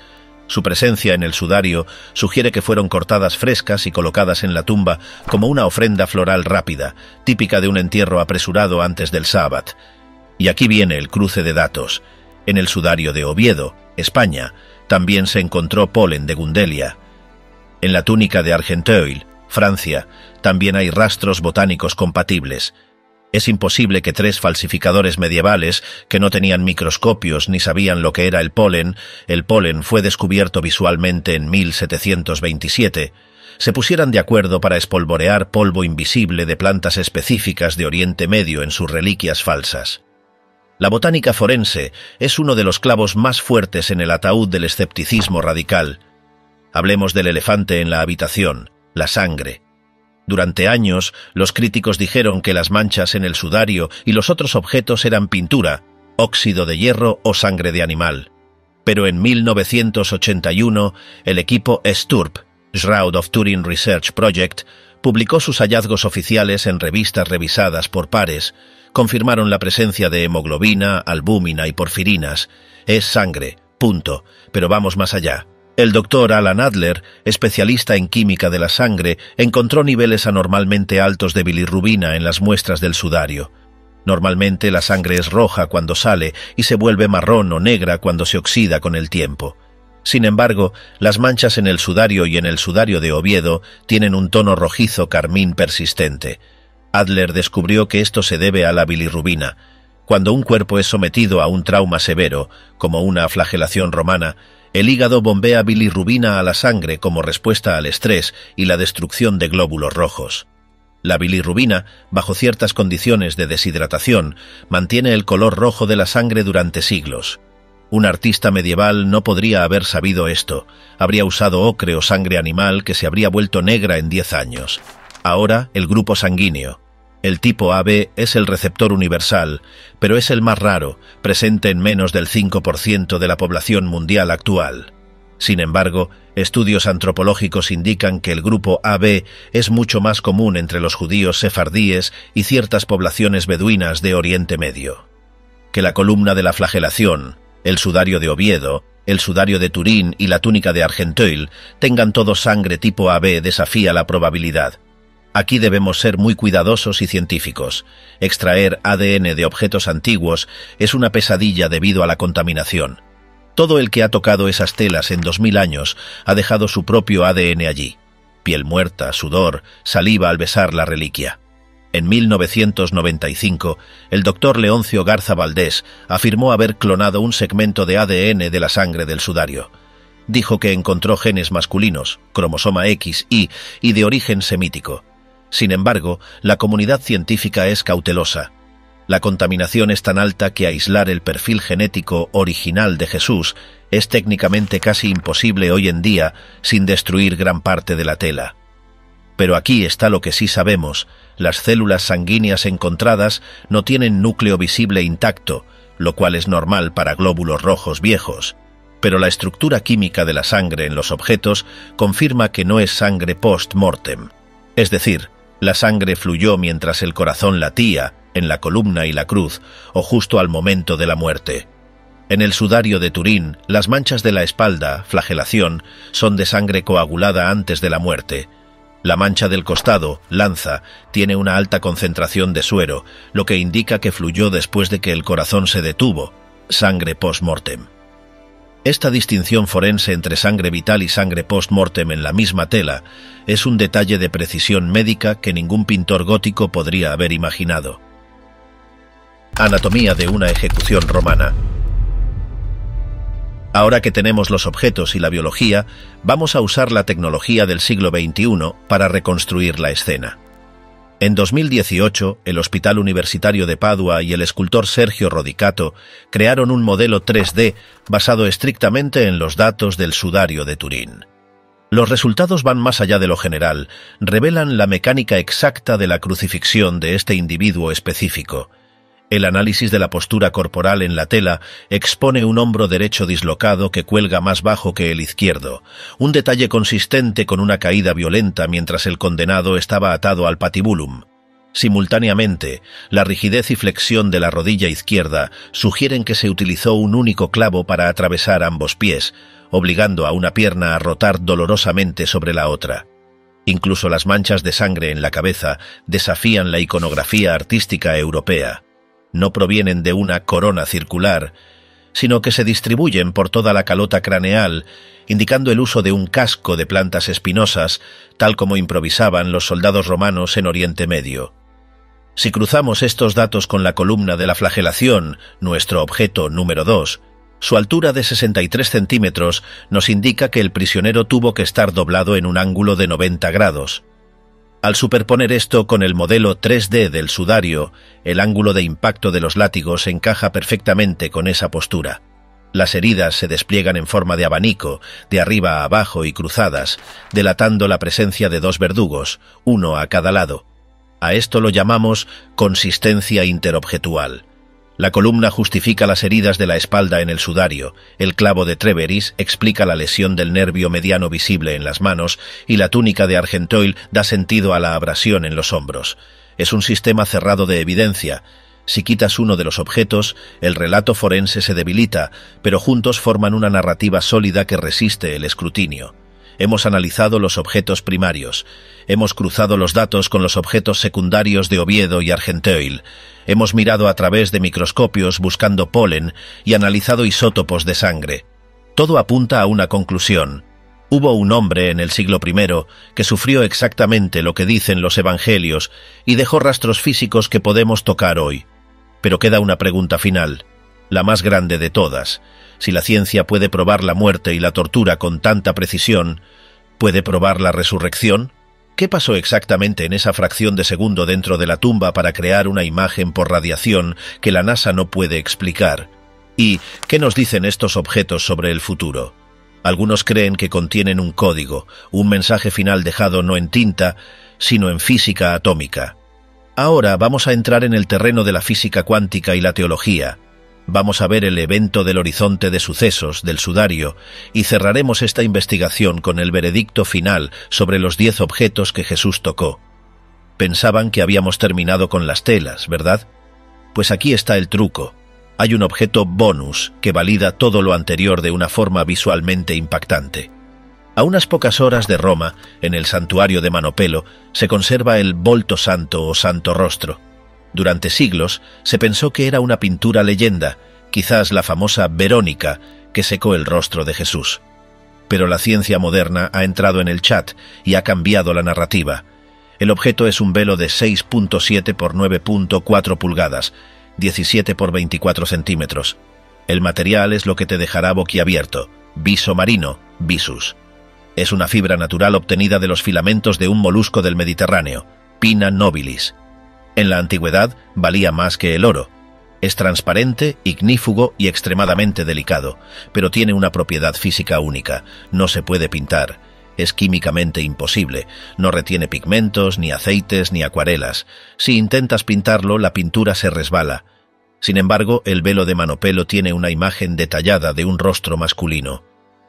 Su presencia en el sudario sugiere que fueron cortadas frescas y colocadas en la tumba como una ofrenda floral rápida, típica de un entierro apresurado antes del sábat. Y aquí viene el cruce de datos. En el sudario de Oviedo, España, también se encontró polen de Gundelia. En la túnica de Argenteuil, Francia, también hay rastros botánicos compatibles. Es imposible que 3 falsificadores medievales, que no tenían microscopios ni sabían lo que era el polen fue descubierto visualmente en 1727, se pusieran de acuerdo para espolvorear polvo invisible de plantas específicas de Oriente Medio en sus reliquias falsas. La botánica forense es uno de los clavos más fuertes en el ataúd del escepticismo radical. Hablemos del elefante en la habitación, la sangre. Durante años, los críticos dijeron que las manchas en el sudario y los otros objetos eran pintura, óxido de hierro o sangre de animal. Pero en 1981, el equipo STURP, Shroud of Turin Research Project, publicó sus hallazgos oficiales en revistas revisadas por pares. Confirmaron la presencia de hemoglobina, albúmina y porfirinas. Es sangre, punto, pero vamos más allá. El doctor Alan Adler, especialista en química de la sangre, encontró niveles anormalmente altos de bilirrubina en las muestras del sudario. Normalmente la sangre es roja cuando sale y se vuelve marrón o negra cuando se oxida con el tiempo. Sin embargo, las manchas en el sudario y en el sudario de Oviedo tienen un tono rojizo carmín persistente. Adler descubrió que esto se debe a la bilirrubina. Cuando un cuerpo es sometido a un trauma severo, como una flagelación romana, el hígado bombea bilirrubina a la sangre como respuesta al estrés y la destrucción de glóbulos rojos. La bilirrubina, bajo ciertas condiciones de deshidratación, mantiene el color rojo de la sangre durante siglos. Un artista medieval no podría haber sabido esto. Habría usado ocre o sangre animal que se habría vuelto negra en 10 años. Ahora, el grupo sanguíneo. El tipo AB es el receptor universal, pero es el más raro, presente en menos del 5% de la población mundial actual. Sin embargo, estudios antropológicos indican que el grupo AB es mucho más común entre los judíos sefardíes y ciertas poblaciones beduinas de Oriente Medio. Que la columna de la flagelación, el sudario de Oviedo, el sudario de Turín y la túnica de Argenteuil tengan todos sangre tipo AB desafía la probabilidad. Aquí debemos ser muy cuidadosos y científicos. Extraer ADN de objetos antiguos es una pesadilla debido a la contaminación. Todo el que ha tocado esas telas en 2000 años ha dejado su propio ADN allí. Piel muerta, sudor, saliva al besar la reliquia. En 1995, el doctor Leoncio Garza Valdés afirmó haber clonado un segmento de ADN de la sangre del sudario. Dijo que encontró genes masculinos, cromosoma X, Y y de origen semítico. Sin embargo, la comunidad científica es cautelosa. La contaminación es tan alta que aislar el perfil genético original de Jesús es técnicamente casi imposible hoy en día sin destruir gran parte de la tela. Pero aquí está lo que sí sabemos: las células sanguíneas encontradas no tienen núcleo visible intacto, lo cual es normal para glóbulos rojos viejos. pero la estructura química de la sangre en los objetos confirma que no es sangre post-mortem. Es decir, la sangre fluyó mientras el corazón latía, en la columna y la cruz, o justo al momento de la muerte. En el sudario de Turín, las manchas de la espalda, flagelación, son de sangre coagulada antes de la muerte. La mancha del costado, lanza, tiene una alta concentración de suero, lo que indica que fluyó después de que el corazón se detuvo, sangre post-mortem. Esta distinción forense entre sangre vital y sangre post-mortem en la misma tela es un detalle de precisión médica que ningún pintor gótico podría haber imaginado. Anatomía de una ejecución romana. Ahora que tenemos los objetos y la biología, vamos a usar la tecnología del siglo XXI para reconstruir la escena. En 2018, el Hospital Universitario de Padua y el escultor Sergio Rodicato crearon un modelo 3D basado estrictamente en los datos del sudario de Turín. Los resultados van más allá de lo general, revelan la mecánica exacta de la crucifixión de este individuo específico. El análisis de la postura corporal en la tela expone un hombro derecho dislocado que cuelga más bajo que el izquierdo, un detalle consistente con una caída violenta mientras el condenado estaba atado al patibulum. Simultáneamente, la rigidez y flexión de la rodilla izquierda sugieren que se utilizó un único clavo para atravesar ambos pies, obligando a una pierna a rotar dolorosamente sobre la otra. Incluso las manchas de sangre en la cabeza desafían la iconografía artística europea. No provienen de una corona circular, sino que se distribuyen por toda la calota craneal, indicando el uso de un casco de plantas espinosas, tal como improvisaban los soldados romanos en Oriente Medio. Si cruzamos estos datos con la columna de la flagelación, nuestro objeto número 2, su altura de 63 centímetros nos indica que el prisionero tuvo que estar doblado en un ángulo de 90 grados. Al superponer esto con el modelo 3D del sudario, el ángulo de impacto de los látigos encaja perfectamente con esa postura. Las heridas se despliegan en forma de abanico, de arriba a abajo y cruzadas, delatando la presencia de dos verdugos, uno a cada lado. A esto lo llamamos consistencia interobjetual. La columna justifica las heridas de la espalda en el sudario, el clavo de Treveris explica la lesión del nervio mediano visible en las manos y la túnica de Argenteuil da sentido a la abrasión en los hombros. Es un sistema cerrado de evidencia. Si quitas uno de los objetos, el relato forense se debilita, pero juntos forman una narrativa sólida que resiste el escrutinio. Hemos analizado los objetos primarios. Hemos cruzado los datos con los objetos secundarios de Oviedo y Argenteuil. Hemos mirado a través de microscopios buscando polen y analizado isótopos de sangre. Todo apunta a una conclusión. Hubo un hombre en el siglo I que sufrió exactamente lo que dicen los evangelios y dejó rastros físicos que podemos tocar hoy. Pero queda una pregunta final, la más grande de todas. Si la ciencia puede probar la muerte y la tortura con tanta precisión, ¿puede probar la resurrección? ¿Qué pasó exactamente en esa fracción de segundo dentro de la tumba para crear una imagen por radiación que la NASA no puede explicar? ¿Y qué nos dicen estos objetos sobre el futuro? Algunos creen que contienen un código, un mensaje final dejado no en tinta, sino en física atómica. Ahora vamos a entrar en el terreno de la física cuántica y la teología. Vamos a ver el evento del horizonte de sucesos, del sudario, y cerraremos esta investigación con el veredicto final sobre los 10 objetos que Jesús tocó. Pensaban que habíamos terminado con las telas, ¿verdad? Pues aquí está el truco. Hay un objeto bonus que valida todo lo anterior de una forma visualmente impactante. A unas pocas horas de Roma, en el santuario de Manopelo, se conserva el Volto Santo o Santo Rostro. Durante siglos se pensó que era una pintura leyenda, quizás la famosa Verónica, que secó el rostro de Jesús. Pero la ciencia moderna ha entrado en el chat y ha cambiado la narrativa. El objeto es un velo de 6.7 por 9.4 pulgadas, 17 por 24 centímetros. El material es lo que te dejará boquiabierto, viso marino, visus. Es una fibra natural obtenida de los filamentos de un molusco del Mediterráneo, Pinna nobilis. En la antigüedad valía más que el oro. Es transparente, ignífugo y extremadamente delicado, pero tiene una propiedad física única. No se puede pintar. Es químicamente imposible. No retiene pigmentos, ni aceites, ni acuarelas. Si intentas pintarlo, la pintura se resbala. Sin embargo, el velo de Manopelo tiene una imagen detallada de un rostro masculino.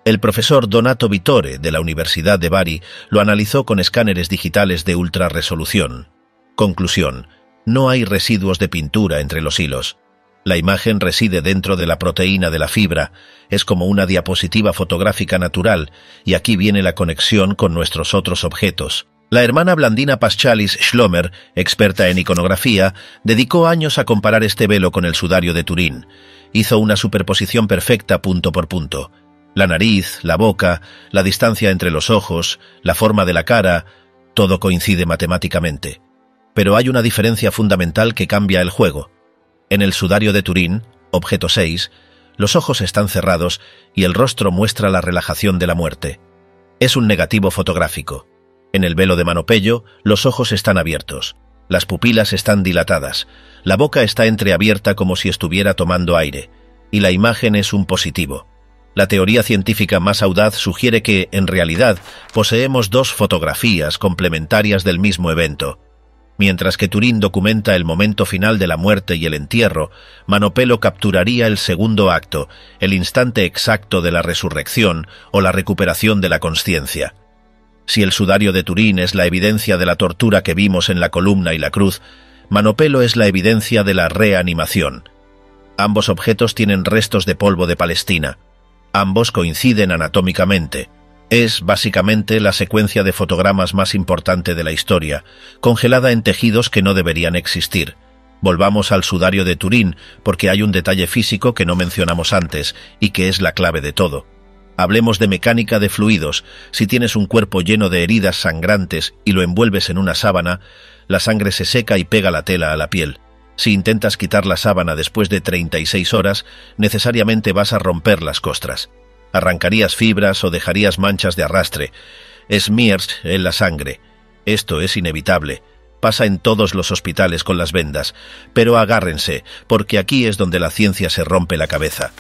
El profesor Donato Vittore, de la Universidad de Bari, lo analizó con escáneres digitales de ultrarresolución. Conclusión: no hay residuos de pintura entre los hilos. La imagen reside dentro de la proteína de la fibra, es como una diapositiva fotográfica natural, y aquí viene la conexión con nuestros otros objetos. La hermana Blandina Paschalis-Schlomer, experta en iconografía, dedicó años a comparar este velo con el sudario de Turín. Hizo una superposición perfecta punto por punto. La nariz, la boca, la distancia entre los ojos, la forma de la cara, todo coincide matemáticamente. Pero hay una diferencia fundamental que cambia el juego. En el sudario de Turín, objeto 6, los ojos están cerrados y el rostro muestra la relajación de la muerte. Es un negativo fotográfico. En el velo de Manopello, los ojos están abiertos, las pupilas están dilatadas, la boca está entreabierta como si estuviera tomando aire, y la imagen es un positivo. La teoría científica más audaz sugiere que, en realidad, poseemos dos fotografías complementarias del mismo evento. Mientras que Turín documenta el momento final de la muerte y el entierro, Manopelo capturaría el segundo acto, el instante exacto de la resurrección o la recuperación de la consciencia. Si el sudario de Turín es la evidencia de la tortura que vimos en la columna y la cruz, Manopelo es la evidencia de la reanimación. Ambos objetos tienen restos de polvo de Palestina. Ambos coinciden anatómicamente. Es, básicamente, la secuencia de fotogramas más importante de la historia, congelada en tejidos que no deberían existir. Volvamos al sudario de Turín, porque hay un detalle físico que no mencionamos antes, y que es la clave de todo. Hablemos de mecánica de fluidos. Si tienes un cuerpo lleno de heridas sangrantes y lo envuelves en una sábana, la sangre se seca y pega la tela a la piel. Si intentas quitar la sábana después de 36 horas, necesariamente vas a romper las costras. Arrancarías fibras o dejarías manchas de arrastre. Smears en la sangre. Esto es inevitable. Pasa en todos los hospitales con las vendas. Pero agárrense, porque aquí es donde la ciencia se rompe la cabeza.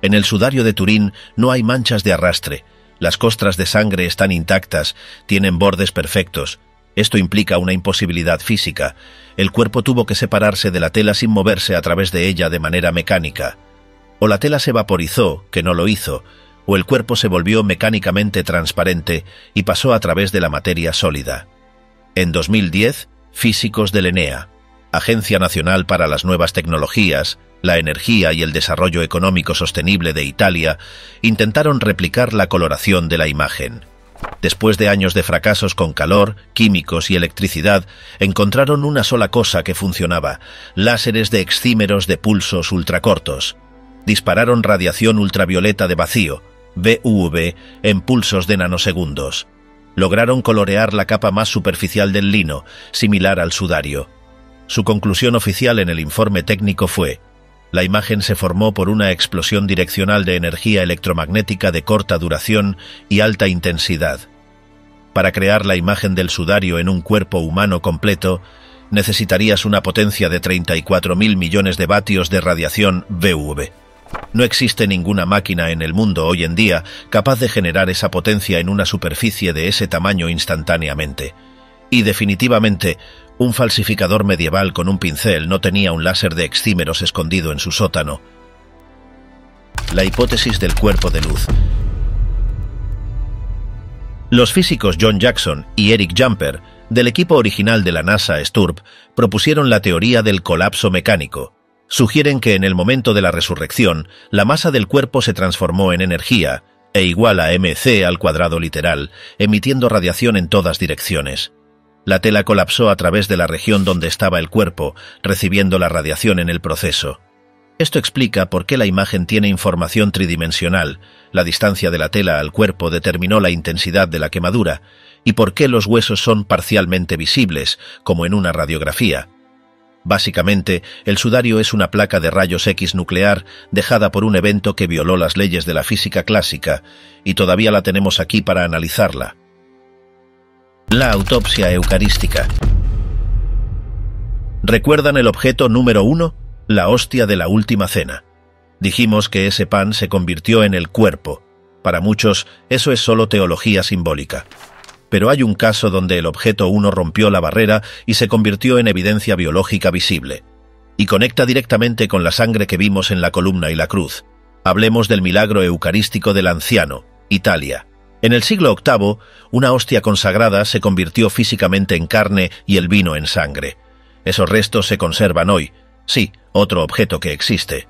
En el sudario de Turín no hay manchas de arrastre. Las costras de sangre están intactas, tienen bordes perfectos. Esto implica una imposibilidad física. El cuerpo tuvo que separarse de la tela sin moverse a través de ella de manera mecánica. O la tela se vaporizó, que no lo hizo, o el cuerpo se volvió mecánicamente transparente y pasó a través de la materia sólida. En 2010, físicos del ENEA, Agencia Nacional para las Nuevas Tecnologías, la Energía y el Desarrollo Económico Sostenible de Italia, intentaron replicar la coloración de la imagen. Después de años de fracasos con calor, químicos y electricidad, encontraron una sola cosa que funcionaba: láseres de excímeros de pulsos ultracortos. Dispararon radiación ultravioleta de vacío, VUV, en pulsos de nanosegundos. Lograron colorear la capa más superficial del lino, similar al sudario. Su conclusión oficial en el informe técnico fue: la imagen se formó por una explosión direccional de energía electromagnética de corta duración y alta intensidad. Para crear la imagen del sudario en un cuerpo humano completo, necesitarías una potencia de 34.000 millones de vatios de radiación VUV. No existe ninguna máquina en el mundo hoy en día capaz de generar esa potencia en una superficie de ese tamaño instantáneamente. Y definitivamente, un falsificador medieval con un pincel no tenía un láser de excímeros escondido en su sótano. La hipótesis del cuerpo de luz. Los físicos John Jackson y Eric Jumper, del equipo original de la NASA STURP, propusieron la teoría del colapso mecánico. Sugieren que en el momento de la resurrección, la masa del cuerpo se transformó en energía, e igual a mc al cuadrado literal, emitiendo radiación en todas direcciones. La tela colapsó a través de la región donde estaba el cuerpo, recibiendo la radiación en el proceso. Esto explica por qué la imagen tiene información tridimensional, la distancia de la tela al cuerpo determinó la intensidad de la quemadura, y por qué los huesos son parcialmente visibles, como en una radiografía. Básicamente, el sudario es una placa de rayos X nuclear dejada por un evento que violó las leyes de la física clásica, y todavía la tenemos aquí para analizarla. La autopsia eucarística. ¿Recuerdan el objeto número 1? La hostia de la última cena. Dijimos que ese pan se convirtió en el cuerpo. Para muchos, eso es solo teología simbólica. Pero hay un caso donde el objeto 1 rompió la barrera y se convirtió en evidencia biológica visible. y conecta directamente con la sangre que vimos en la columna y la cruz. Hablemos del milagro eucarístico del anciano, Italia. En el siglo VIII, una hostia consagrada se convirtió físicamente en carne y el vino en sangre. Esos restos se conservan hoy. Sí, otro objeto que existe.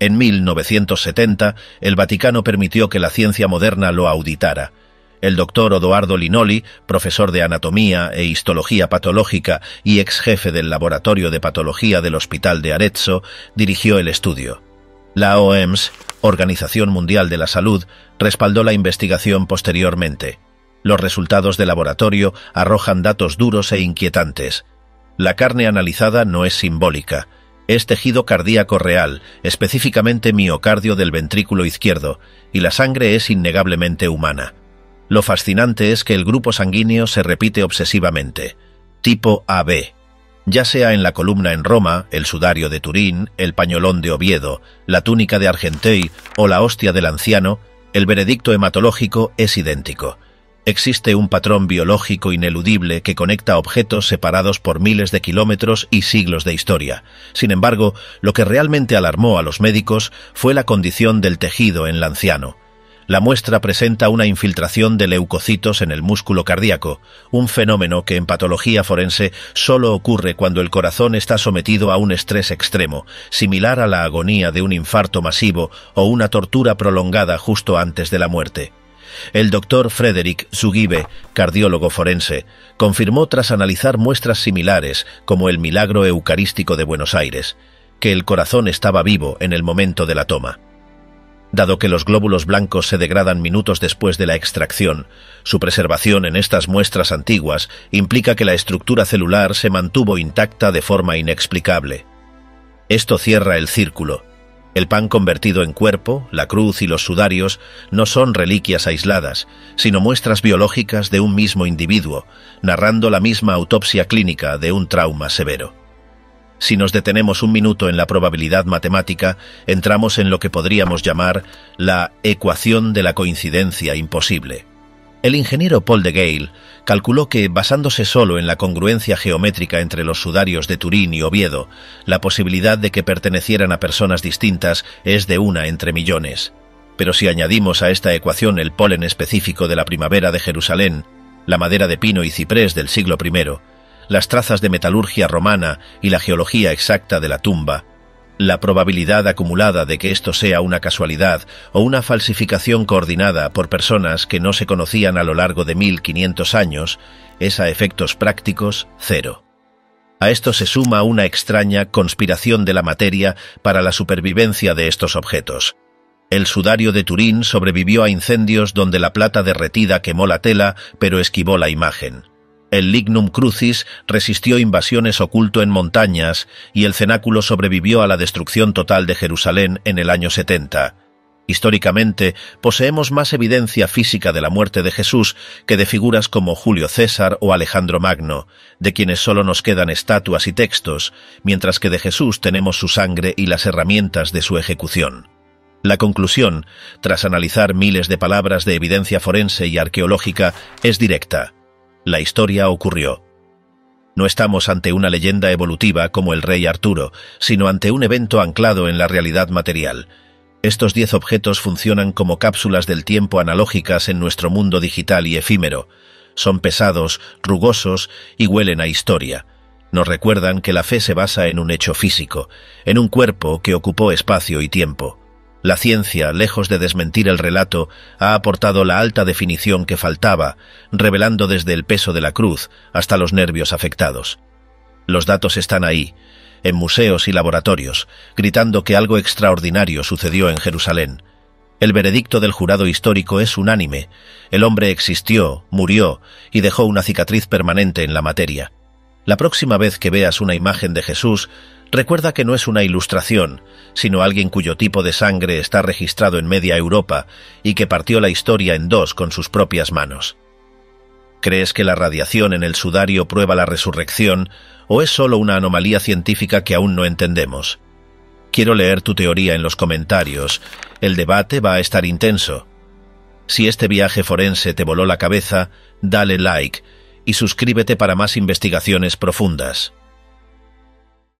En 1970, el Vaticano permitió que la ciencia moderna lo auditara. El doctor Odoardo Linoli, profesor de anatomía e histología patológica y ex jefe del laboratorio de patología del Hospital de Arezzo, dirigió el estudio. La OMS, Organización Mundial de la Salud, respaldó la investigación posteriormente. Los resultados de laboratorio arrojan datos duros e inquietantes. La carne analizada no es simbólica. Es tejido cardíaco real, específicamente miocardio del ventrículo izquierdo, y la sangre es innegablemente humana. Lo fascinante es que el grupo sanguíneo se repite obsesivamente. Tipo AB. Ya sea en la columna en Roma, el sudario de Turín, el pañolón de Oviedo, la túnica de Argenteuil o la hostia del anciano, el veredicto hematológico es idéntico. Existe un patrón biológico ineludible que conecta objetos separados por miles de kilómetros y siglos de historia. Sin embargo, lo que realmente alarmó a los médicos fue la condición del tejido en el anciano. La muestra presenta una infiltración de leucocitos en el músculo cardíaco, un fenómeno que en patología forense solo ocurre cuando el corazón está sometido a un estrés extremo, similar a la agonía de un infarto masivo o una tortura prolongada justo antes de la muerte. El doctor Frederick Zugibe, cardiólogo forense, confirmó tras analizar muestras similares, como el milagro eucarístico de Buenos Aires, que el corazón estaba vivo en el momento de la toma. Dado que los glóbulos blancos se degradan minutos después de la extracción, su preservación en estas muestras antiguas implica que la estructura celular se mantuvo intacta de forma inexplicable. Esto cierra el círculo. El pan convertido en cuerpo, la cruz y los sudarios no son reliquias aisladas, sino muestras biológicas de un mismo individuo, narrando la misma autopsia clínica de un trauma severo. Si nos detenemos un minuto en la probabilidad matemática, entramos en lo que podríamos llamar la ecuación de la coincidencia imposible. El ingeniero Paul de Gale calculó que, basándose solo en la congruencia geométrica entre los sudarios de Turín y Oviedo, la posibilidad de que pertenecieran a personas distintas es de 1 entre millones. Pero si añadimos a esta ecuación el polen específico de la primavera de Jerusalén, la madera de pino y ciprés del siglo I, las trazas de metalurgia romana y la geología exacta de la tumba, la probabilidad acumulada de que esto sea una casualidad o una falsificación coordinada por personas que no se conocían a lo largo de 1500 años es a efectos prácticos 0. A esto se suma una extraña conspiración de la materia para la supervivencia de estos objetos. El sudario de Turín sobrevivió a incendios donde la plata derretida quemó la tela pero esquivó la imagen. El lignum crucis resistió invasiones oculto en montañas y el cenáculo sobrevivió a la destrucción total de Jerusalén en el año 70. Históricamente, poseemos más evidencia física de la muerte de Jesús que de figuras como Julio César o Alejandro Magno, de quienes solo nos quedan estatuas y textos, mientras que de Jesús tenemos su sangre y las herramientas de su ejecución. La conclusión, tras analizar miles de palabras de evidencia forense y arqueológica, es directa. La historia ocurrió. No estamos ante una leyenda evolutiva como el rey Arturo, sino ante un evento anclado en la realidad material. Estos 10 objetos funcionan como cápsulas del tiempo analógicas en nuestro mundo digital y efímero. Son pesados, rugosos y huelen a historia. Nos recuerdan que la fe se basa en un hecho físico, en un cuerpo que ocupó espacio y tiempo. La ciencia, lejos de desmentir el relato, ha aportado la alta definición que faltaba, revelando desde el peso de la cruz hasta los nervios afectados. Los datos están ahí, en museos y laboratorios, gritando que algo extraordinario sucedió en Jerusalén. El veredicto del jurado histórico es unánime. El hombre existió, murió y dejó una cicatriz permanente en la materia. La próxima vez que veas una imagen de Jesús, recuerda que no es una ilustración, sino alguien cuyo tipo de sangre está registrado en media Europa y que partió la historia en 2 con sus propias manos. ¿Crees que la radiación en el sudario prueba la resurrección o es solo una anomalía científica que aún no entendemos? Quiero leer tu teoría en los comentarios. El debate va a estar intenso. Si este viaje forense te voló la cabeza, dale like y suscríbete para más investigaciones profundas.